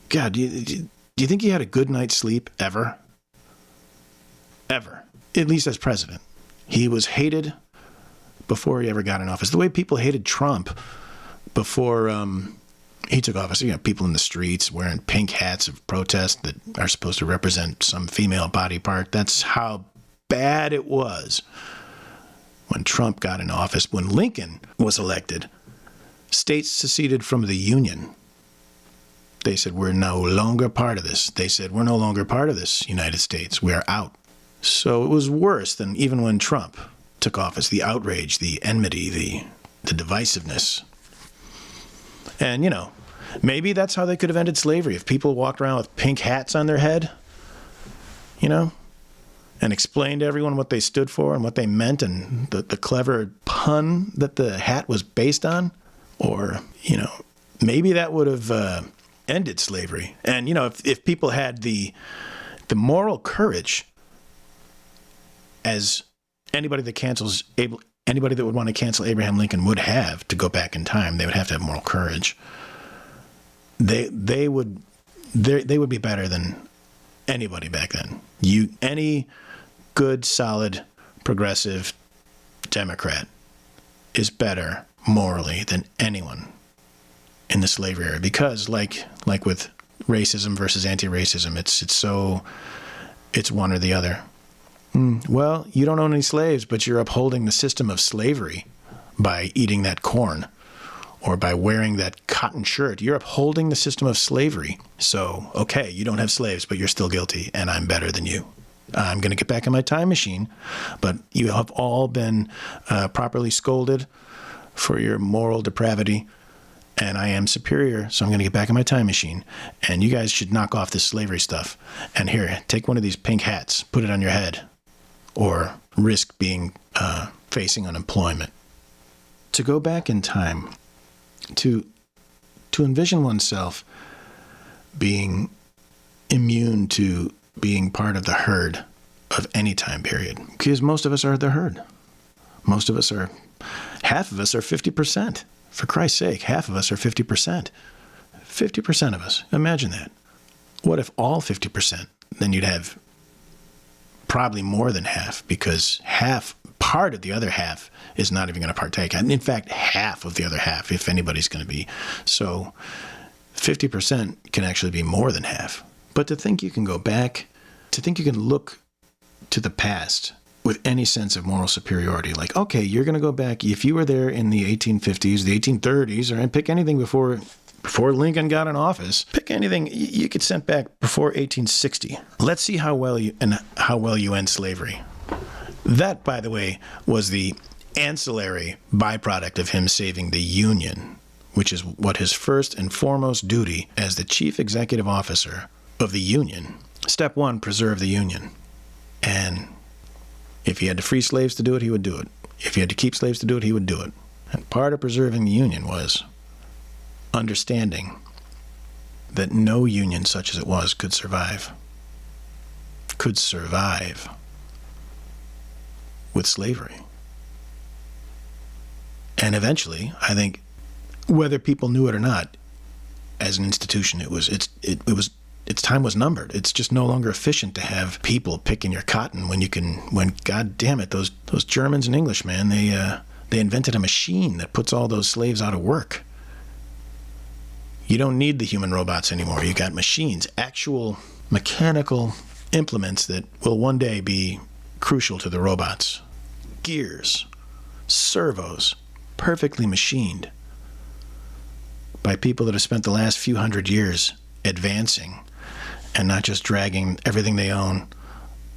God, do you think he had a good night's sleep ever? Ever. At least as president. He was hated before he ever got in office. The way people hated Trump before he took office. People in the streets wearing pink hats of protest that are supposed to represent some female body part. That's how bad it was when Trump got in office. When Lincoln was elected, states seceded from the Union. They said, we're no longer part of this. They said, we're no longer part of this United States. We're out. So it was worse than even when Trump took office. The outrage, the enmity, the divisiveness. And, maybe that's how they could have ended slavery. If people walked around with pink hats on their head, and explained to everyone what they stood for and what they meant and the clever pun that the hat was based on. Or, maybe that would have ended slavery. And, if people had the moral courage, as anybody that would want to cancel Abraham Lincoln would have to go back in time, they would have to have moral courage. They would be better than anybody back then. Any good, solid, progressive Democrat is better morally than anyone in the slavery era, because like with racism versus anti-racism, it's one or the other. Well, you don't own any slaves, but you're upholding the system of slavery by eating that corn or by wearing that cotton shirt. You're upholding the system of slavery. So, okay, you don't have slaves, but you're still guilty, and I'm better than you. I'm going to get back in my time machine, but you have all been properly scolded for your moral depravity, and I am superior, so I'm going to get back in my time machine, and you guys should knock off this slavery stuff. And here, take one of these pink hats, put it on your head, or risk being facing unemployment. To go back in time, to envision oneself being immune to being part of the herd of any time period, because most of us are the herd. Half of us are 50%. For Christ's sake, half of us are 50%. 50% of us. Imagine that. What if all 50%? Then you'd have probably more than half, because part of the other half is not even going to partake. And in fact, half of the other half, if anybody's going to be. So 50% can actually be more than half. But to think you can go back, to think you can look to the past with any sense of moral superiority, like, okay, you're going to go back, if you were there in the 1850s, the 1830s, or pick anything before Lincoln got in office, pick anything you get sent back before 1860. Let's see how well you end slavery. That, by the way, was the ancillary byproduct of him saving the Union, which is what his first and foremost duty as the chief executive officer of the Union. Step one, preserve the Union. And if he had to free slaves to do it, he would do it. If he had to keep slaves to do it, he would do it. And part of preserving the Union was understanding that no union such as it was could survive with slavery. And eventually, I think, whether people knew it or not, as an institution, its time was numbered. It's just no longer efficient to have people picking your cotton when God damn it, those Germans and English, man, they invented a machine that puts all those slaves out of work. You don't need the human robots anymore. You got machines, actual mechanical implements that will one day be crucial to the robots. Gears, servos, perfectly machined by people that have spent the last few hundred years advancing and not just dragging everything they own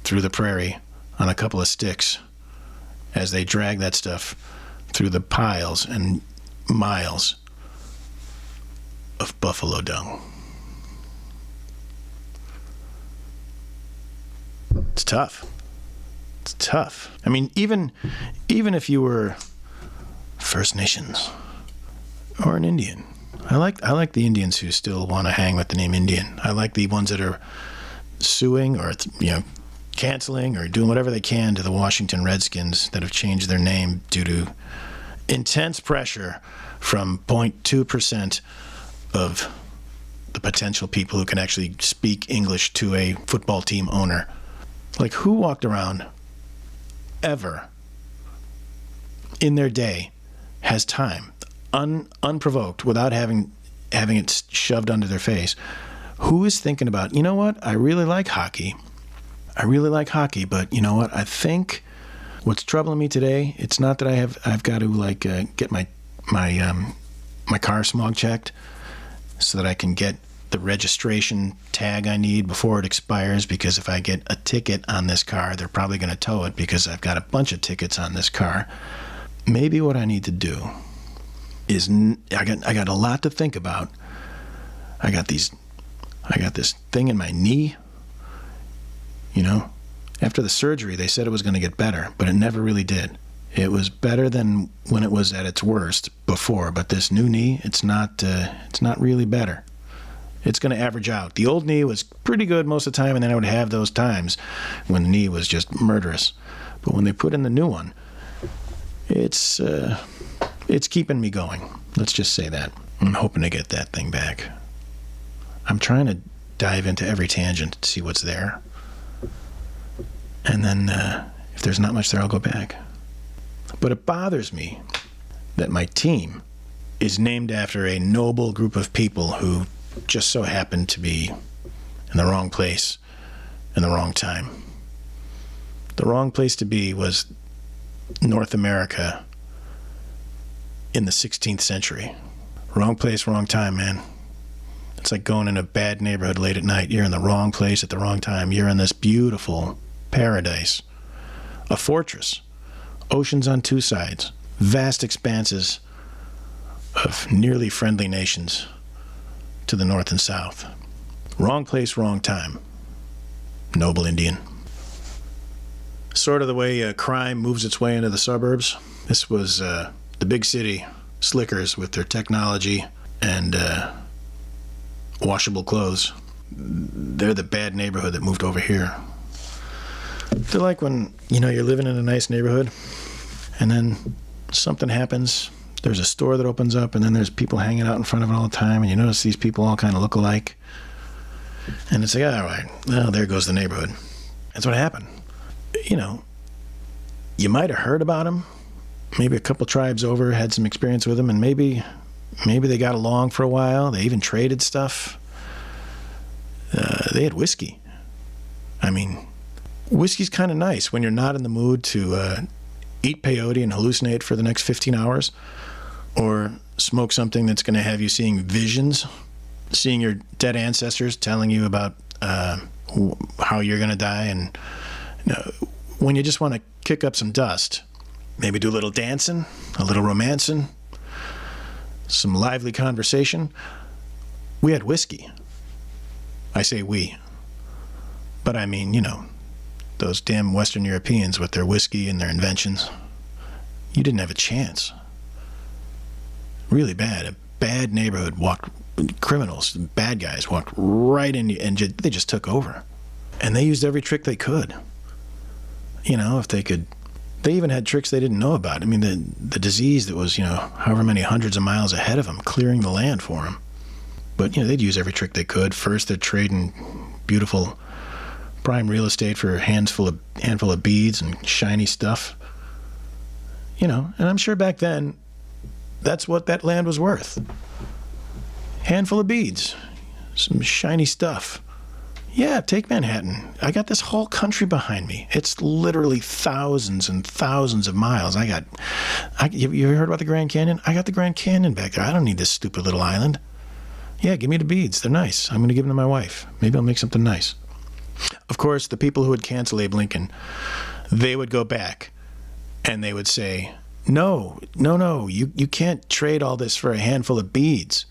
through the prairie on a couple of sticks as they drag that stuff through the piles and miles of buffalo dung. It's tough. It's tough. I mean, even if you were First Nations or an Indian, I like the Indians who still want to hang with the name Indian. I like the ones that are suing or canceling or doing whatever they can to the Washington Redskins that have changed their name due to intense pressure from 0.2% of the potential people who can actually speak English to a football team owner. Like, who walked around ever in their day has time, unprovoked, without having it shoved under their face? Who is thinking about, you know what, I really like hockey, but you know what, I think what's troubling me today, it's not that I've got to get my car smog checked so that I can get the registration tag I need before it expires, because if I get a ticket on this car, they're probably going to tow it because I've got a bunch of tickets on this car. Maybe what I need to do is, I got a lot to think about. I got this thing in my knee. After the surgery, they said it was going to get better, but it never really did. It was better than when it was at its worst before, but this new knee, it's not really better. It's going to average out. The old knee was pretty good most of the time, and then I would have those times when the knee was just murderous. But when they put in the new one, it's keeping me going. Let's just say that. I'm hoping to get that thing back. I'm trying to dive into every tangent to see what's there. And then if there's not much there, I'll go back. But it bothers me that my team is named after a noble group of people who just so happened to be in the wrong place in the wrong time. The wrong place to be was North America in the 16th century. Wrong place, wrong time, man. It's like going in a bad neighborhood late at night. You're in the wrong place at the wrong time. You're in this beautiful paradise, a fortress, oceans on two sides, vast expanses of nearly friendly nations to the north and south. Wrong place, wrong time. Noble Indian. Sort of the way crime moves its way into the suburbs. This was the big city slickers with their technology and washable clothes. They're the bad neighborhood that moved over here. They're like when, you're living in a nice neighborhood and then something happens. There's a store that opens up and then there's people hanging out in front of it all the time and you notice these people all kind of look alike. And it's like, all right, well, there goes the neighborhood. That's what happened. You might have heard about them. Maybe a couple tribes over had some experience with them, and maybe they got along for a while. They even traded stuff. They had whiskey. Whiskey's kind of nice when you're not in the mood to eat peyote and hallucinate for the next 15 hours, or smoke something that's going to have you seeing visions, seeing your dead ancestors telling you about how you're going to die, and when you just want to kick up some dust, maybe do a little dancing, a little romancing, some lively conversation. We had whiskey. I say we, but I mean, those damn Western Europeans with their whiskey and their inventions. You didn't have a chance. Really bad. A bad neighborhood criminals, bad guys walked right in and they just took over. And they used every trick they could. If they could. They even had tricks they didn't know about. The disease that was, however many hundreds of miles ahead of them, clearing the land for them. But, they'd use every trick they could. First, they're trading beautiful prime real estate for a handful of beads and shiny stuff. And I'm sure back then, that's what that land was worth. Handful of beads, some shiny stuff. Yeah, take Manhattan. I got this whole country behind me. It's literally thousands and thousands of miles. You ever heard about the Grand Canyon? I got the Grand Canyon back there. I don't need this stupid little island. Yeah, give me the beads. They're nice. I'm going to give them to my wife. Maybe I'll make something nice. Of course, the people who would cancel Abe Lincoln, they would go back and they would say, no, you can't trade all this for a handful of beads.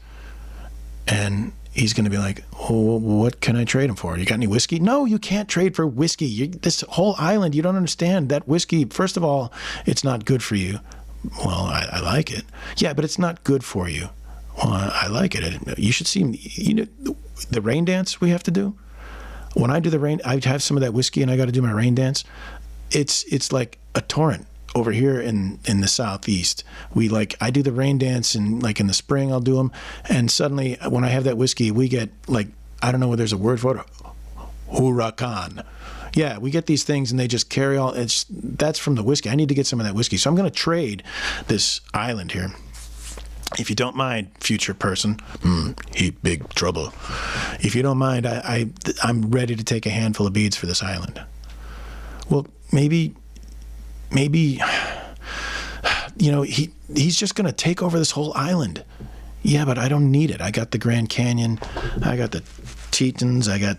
And he's going to be like, oh, what can I trade him for? You got any whiskey? No, you can't trade for whiskey. This whole island, you don't understand. That whiskey, first of all, it's not good for you. Well, I like it. Yeah, but it's not good for you. Well, I like it. You should see the rain dance we have to do. When I do the rain, I have some of that whiskey and I got to do my rain dance. It's like a torrent. Over here in the southeast, I do the rain dance, and in the spring I'll do them, and suddenly when I have that whiskey, we get I don't know whether there's a word for it, huracan. Yeah, we get these things and they just carry all. That's from the whiskey. I need to get some of that whiskey, so I'm going to trade this island here. If you don't mind, future person, big trouble. If you don't mind, I'm ready to take a handful of beads for this island. Well, maybe, he's just going to take over this whole island. Yeah, but I don't need it. I got the Grand Canyon. I got the Tetons. I got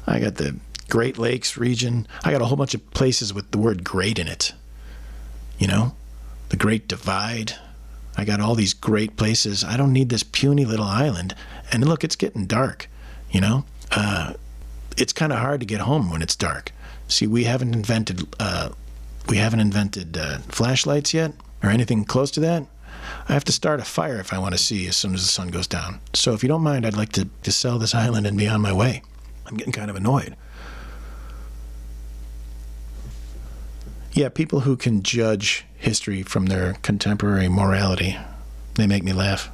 the Great Lakes region. I got a whole bunch of places with the word great in it. The Great Divide. I got all these great places. I don't need this puny little island. And look, it's getting dark, It's kind of hard to get home when it's dark. See, we haven't invented flashlights yet, or anything close to that. I have to start a fire if I want to see as soon as the sun goes down. So if you don't mind, I'd like to sell this island and be on my way. I'm getting kind of annoyed. Yeah, people who can judge history from their contemporary morality, they make me laugh.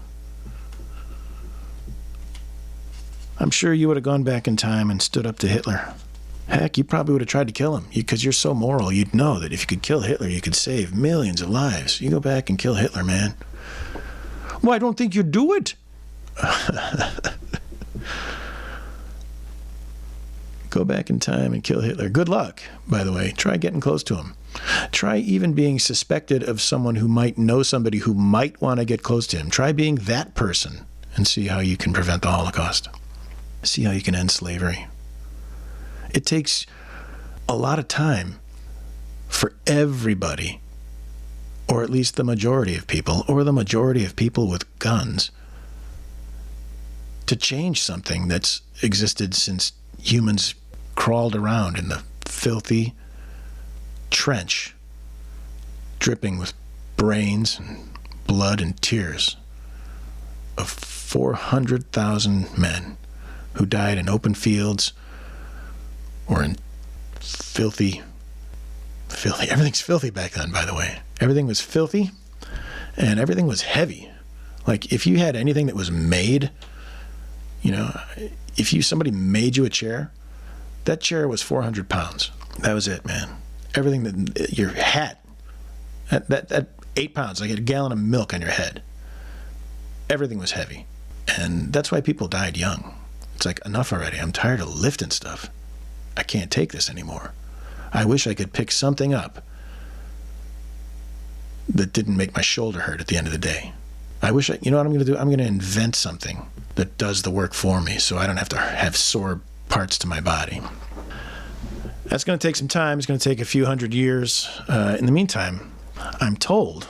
I'm sure you would have gone back in time and stood up to Hitler. Heck, you probably would have tried to kill him because you're so moral. You'd know that if you could kill Hitler, you could save millions of lives. You go back and kill Hitler, man. Well, I don't think you'd do it. Go back in time and kill Hitler. Good luck, by the way. Try getting close to him. Try even being suspected of someone who might know somebody who might want to get close to him. Try being that person and see how you can prevent the Holocaust. See how you can end slavery. It takes a lot of time for everybody, or at least the majority of people, or the majority of people with guns, to change something that's existed since humans crawled around in the filthy trench, dripping with brains and blood and tears of 400,000 men who died in open fields or in filthy, everything's filthy back then, by the way. Everything was filthy and everything was heavy. Like if you had anything that was made, if somebody made you a chair, that chair was 400 pounds. That was it, man. Everything that your hat, that 8 pounds, like a gallon of milk on your head. Everything was heavy. And that's why people died young. It's like, enough already. I'm tired of lifting stuff. I can't take this anymore. I wish I could pick something up that didn't make my shoulder hurt at the end of the day. You know what I'm going to do? I'm going to invent something that does the work for me so I don't have to have sore parts to my body. That's going to take some time. It's going to take a few hundred years. In the meantime, I'm told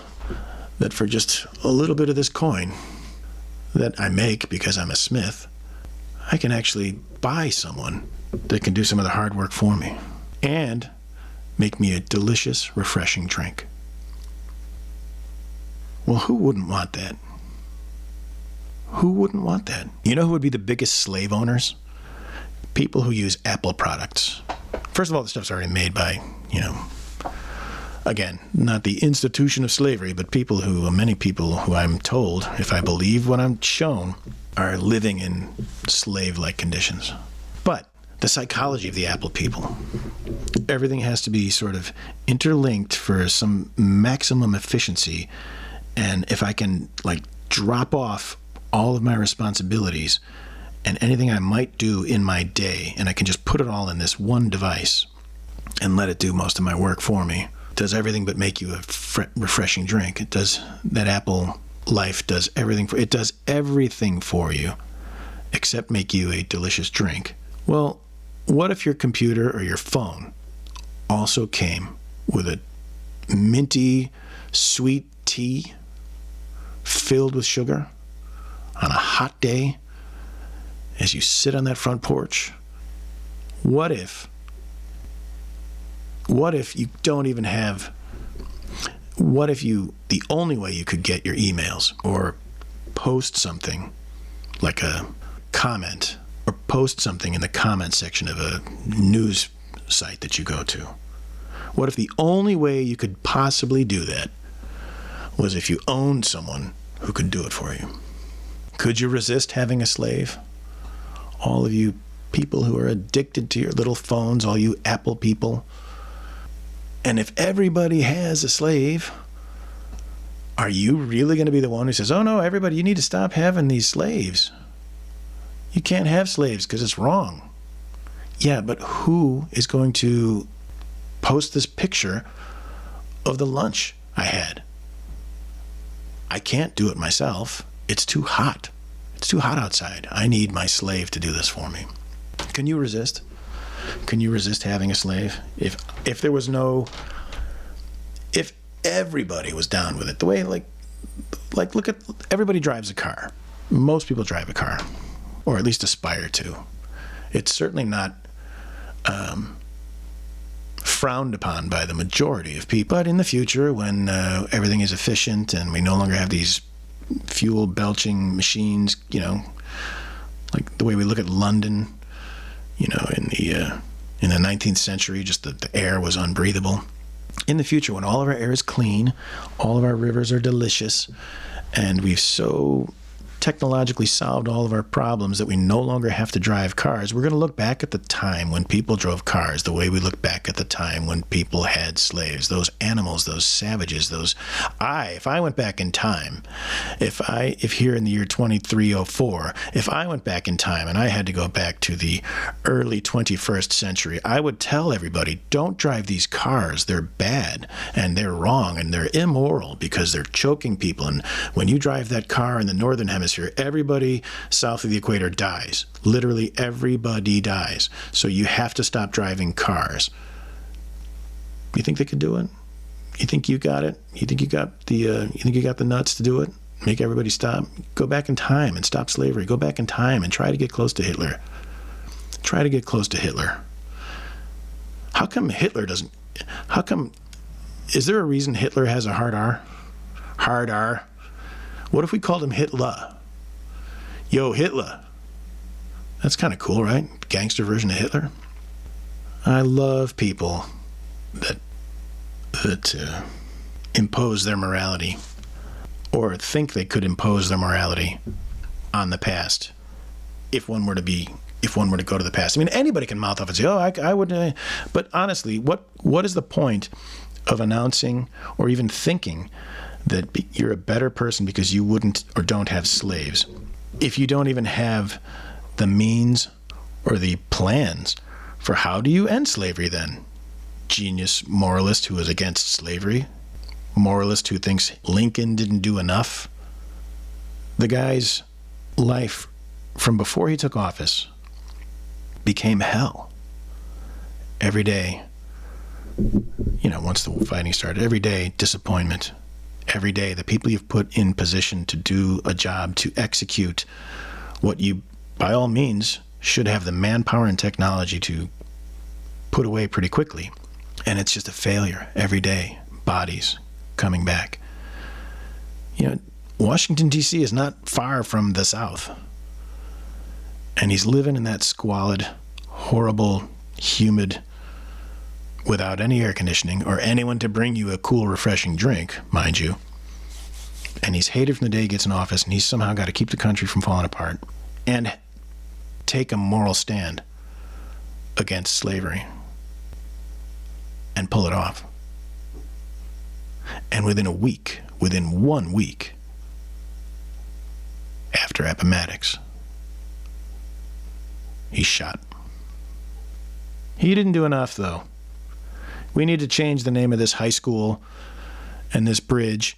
that for just a little bit of this coin that I make because I'm a smith, I can actually buy someone that can do some of the hard work for me and make me a delicious, refreshing drink. Well, who wouldn't want that? Who wouldn't want that? You know who would be the biggest slave owners? People who use Apple products. First of all, the stuff's already made by, again, not the institution of slavery, but many people who I'm told, if I believe what I'm shown, are living in slave-like conditions. But the psychology of the Apple people, everything has to be sort of interlinked for some maximum efficiency. And if I can drop off all of my responsibilities and anything I might do in my day, and I can just put it all in this one device and let it do most of my work for me, it does everything but make you a refreshing drink. It does, that Apple life does everything it does everything for you except make you a delicious drink. Well, what if your computer or your phone also came with a minty, sweet tea filled with sugar on a hot day as you sit on that front porch? What if you don't even have, the only way you could get your emails or post something like a comment or post something in the comment section of a news site that you go to? What if the only way you could possibly do that was if you owned someone who could do it for you? Could you resist having a slave? All of you people who are addicted to your little phones, all you Apple people. And if everybody has a slave, are you really going to be the one who says, oh no, everybody, you need to stop having these slaves? You can't have slaves because it's wrong. Yeah, but who is going to post this picture of the lunch I had? I can't do it myself. It's too hot. It's too hot outside. I need my slave to do this for me. Can you resist? Can you resist having a slave? If everybody was down with it, the way look at, everybody drives a car. Most people drive a car, or at least aspire to. It's certainly not frowned upon by the majority of people. But in the future, when everything is efficient and we no longer have these fuel belching machines, like the way we look at London, in the 19th century, just the air was unbreathable. In the future, when all of our air is clean, all of our rivers are delicious, and we've so technologically solved all of our problems that we no longer have to drive cars, we're going to look back at the time when people drove cars the way we look back at the time when people had slaves, those animals, those savages, if I went back in time, if here in the year 2304, if I went back in time and I had to go back to the early 21st century, I would tell everybody, don't drive these cars. They're bad and they're wrong and they're immoral because they're choking people. And when you drive that car in the northern hemisphere, everybody south of the equator dies. Literally everybody dies. So you have to stop driving cars. You think they could do it? You think you got it? You think you got the nuts to do it? Make everybody stop? Go back in time and stop slavery. Go back in time and try to get close to Hitler. Try to get close to Hitler. How come Hitler doesn't... Is there a reason Hitler has a hard R? Hard R? What if we called him Hitler? Yo, Hitler. That's kind of cool, right? Gangster version of Hitler. I love people that impose their morality or think they could impose their morality on the past if one were to go to the past. I mean, anybody can mouth off and say, I would, but honestly, what is the point of announcing or even thinking that you're a better person because you wouldn't or don't have slaves if you don't even have the means or the plans for how do you end slavery then? Genius moralist who is against slavery, moralist who thinks Lincoln didn't do enough. The guy's life from before he took office became hell. Every day, once the fighting started, every day disappointment. Every day the people you've put in position to do a job, to execute what you, by all means, should have the manpower and technology to put away pretty quickly. And it's just a failure every day. Bodies coming back. Washington, D.C. is not far from the South. And he's living in that squalid, horrible, humid, without any air conditioning or anyone to bring you a cool, refreshing drink, mind you. And he's hated from the day he gets in office, and he's somehow got to keep the country from falling apart and take a moral stand against slavery and pull it off. And within 1 week, after Appomattox, he's shot. He didn't do enough, though. We need to change the name of this high school and this bridge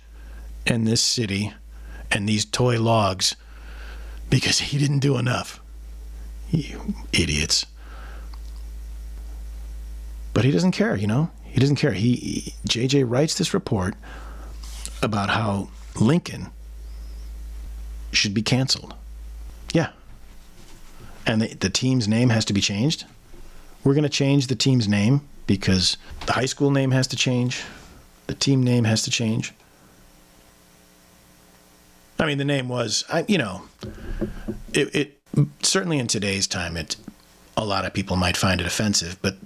and this city and these toy logs because he didn't do enough. You idiots. But he doesn't care, He doesn't care. JJ writes this report about how Lincoln should be canceled. Yeah. And the team's name has to be changed. We're going to change the team's name because the high school name has to change. The team name has to change. I mean, the name was, it certainly in today's time, a lot of people might find it offensive, but,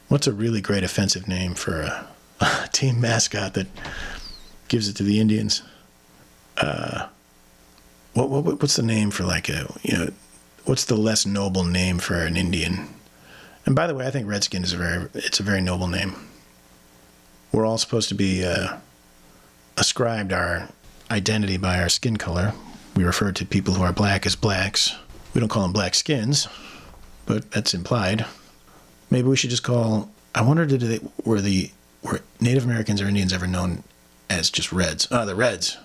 what's a really great offensive name for a team mascot that gives it to the Indians? What's the name for what's the less noble name for an Indian? And by the way, I think Redskin is a very noble name. We're all supposed to be ascribed our identity by our skin color. We refer to people who are black as blacks. We don't call them black skins, but that's implied. Maybe we should just call. I wonder, were Native Americans or Indians ever known as just Reds? The Reds.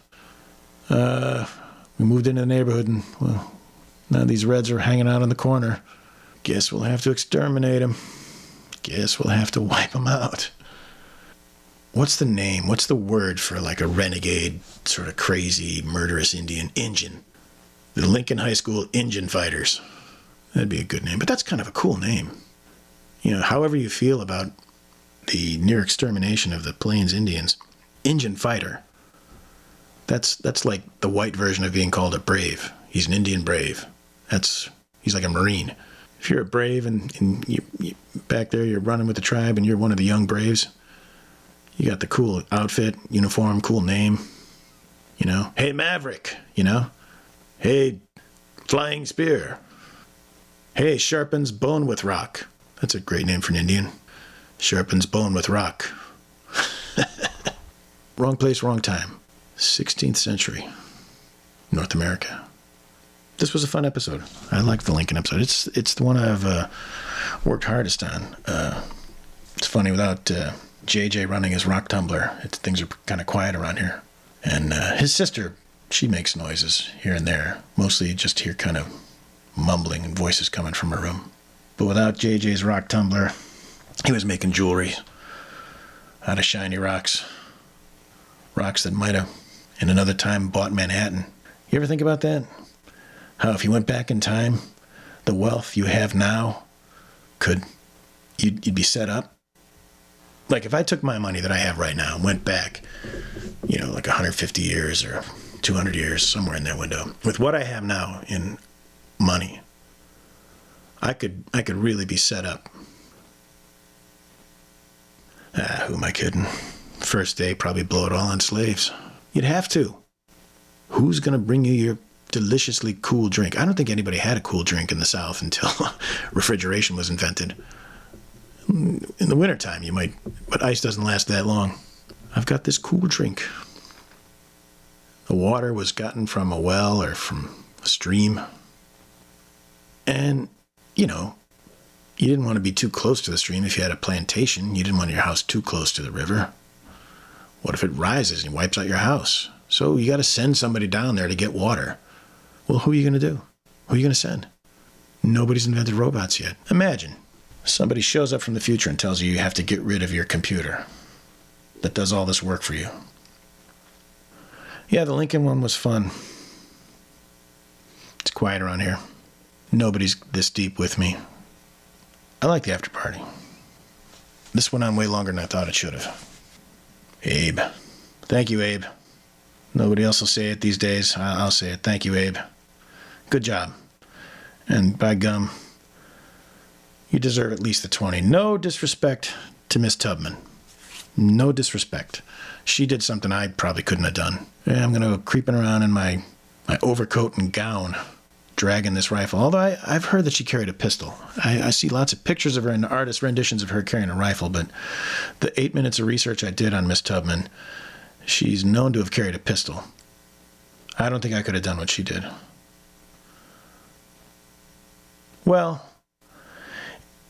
We moved into the neighborhood and, well, now these Reds are hanging out on the corner. Guess we'll have to exterminate them. Guess we'll have to wipe them out. What's the name? What's the word for a renegade, sort of crazy, murderous Indian? Injun. The Lincoln High School Injun Fighters. That'd be a good name, but that's kind of a cool name. However you feel about the near extermination of the Plains Indians, Injun Fighter. That's like the white version of being called a brave. He's an Indian brave. He's like a Marine. If you're a brave and you back there, you're running with the tribe and you're one of the young braves, you got the cool outfit, uniform, cool name. Hey, Maverick, Hey, Flying Spear. Hey, Sharpens Bone with Rock. That's a great name for an Indian. Sharpens Bone with Rock. Wrong place, wrong time. 16th century, North America. This was a fun episode. I liked the Lincoln episode. It's the one I've worked hardest on. It's funny, without JJ running his rock tumbler, things are kind of quiet around here. And his sister, she makes noises here and there. Mostly just hear kind of mumbling and voices coming from her room. But without JJ's rock tumbler, He was making jewelry out of shiny rocks. Rocks that might have, in another time, bought Manhattan. You ever think about that? How if you went back in time, the wealth you have now, you'd be set up? Like if I took my money that I have right now and went back, like 150 years or 200 years, somewhere in that window, with what I have now in money, I could really be set up. Who am I kidding? First day, probably blow it all on slaves. You'd have to. Who's going to bring you your deliciously cool drink? I don't think anybody had a cool drink in the South until refrigeration was invented. In the wintertime, you might, but ice doesn't last that long. I've got this cool drink. The water was gotten from a well or from a stream. And, you didn't want to be too close to the stream if you had a plantation. You didn't want your house too close to the river. What if it rises and wipes out your house? So you got to send somebody down there to get water. Well, who are you going to do? Who are you going to send? Nobody's invented robots yet. Imagine somebody shows up from the future and tells you you have to get rid of your computer that does all this work for you. Yeah, the Lincoln one was fun. It's quiet around here. Nobody's this deep with me. I like the after party. This went on way longer than I thought it should have. Abe. Thank you, Abe. Nobody else will say it these days. I'll say it. Thank you, Abe. Good job. And by gum, you deserve at least the 20. No disrespect to Miss Tubman. No disrespect. She did something I probably couldn't have done. Yeah, I'm going to go creeping around in my overcoat and gown, dragging this rifle. Although I've heard that she carried a pistol. I see lots of pictures of her and artist renditions of her carrying a rifle, but the 8 minutes of research I did on Miss Tubman, she's known to have carried a pistol. I don't think I could have done what she did. Well,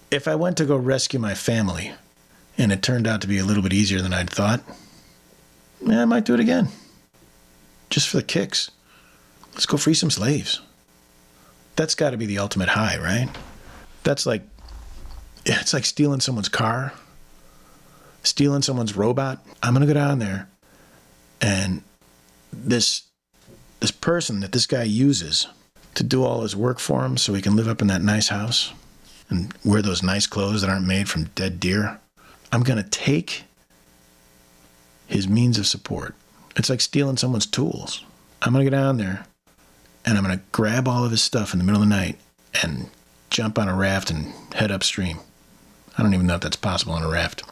if I went to go rescue my family and it turned out to be a little bit easier than I'd thought, I might do it again. Just for the kicks. Let's go free some slaves. That's got to be the ultimate high, right? It's like stealing someone's car, stealing someone's robot. I'm going to go down there, and this person that this guy uses to do all his work for him so he can live up in that nice house and wear those nice clothes that aren't made from dead deer, I'm going to take his means of support. It's like stealing someone's tools. I'm going to go down there, and I'm going to grab all of his stuff in the middle of the night and jump on a raft and head upstream. I don't even know if that's possible on a raft.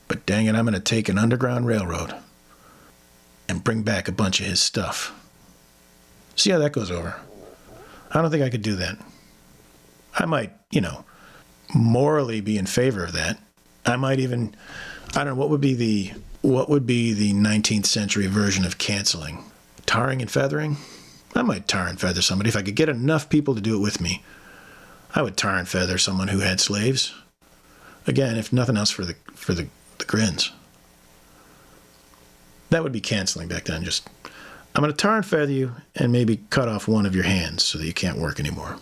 But dang it, I'm going to take an underground railroad and bring back a bunch of his stuff. See how that goes over. I don't think I could do that. I might, morally be in favor of that. I might even, I don't know, what would be the 19th century version of canceling? Tarring and feathering? I might tar and feather somebody. If I could get enough people to do it with me, I would tar and feather someone who had slaves. Again, if nothing else for the grins. That would be canceling back then. Just, I'm going to tar and feather you and maybe cut off one of your hands so that you can't work anymore.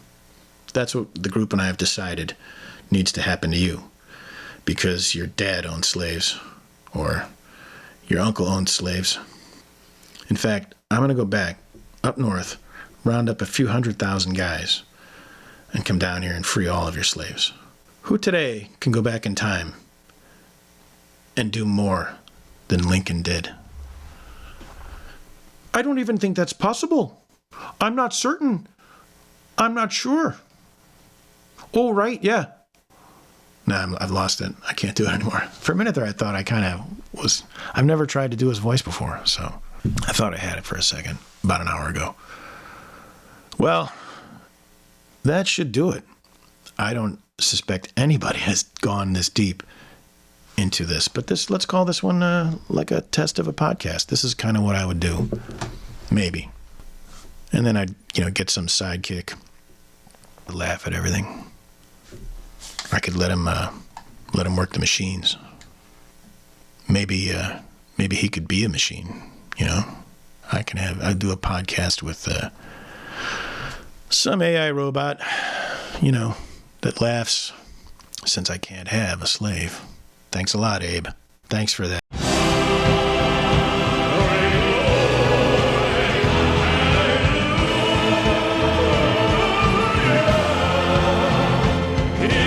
That's what the group and I have decided needs to happen to you. Because your dad owned slaves, or your uncle owned slaves. In fact, I'm going to go back up north, round up a few 100,000 guys, and come down here and free all of your slaves. Who today can go back in time and do more than Lincoln did? I don't even think that's possible. I'm not certain. I'm not sure. Oh, right, yeah. No, I've lost it. I can't do it anymore. For a minute there, I thought I kind of was... I've never tried to do his voice before, so I thought I had it for a second, about an hour ago. Well, that should do it. I don't suspect anybody has gone this deep into this, but let's call this one like a test of a podcast. This is kind of what I would do, maybe. And then I'd, get some sidekick, laugh at everything. I could let him work the machines. Maybe he could be a machine, I'd do a podcast with some AI robot, that laughs, since I can't have a slave. Thanks a lot, Abe. Thanks for that.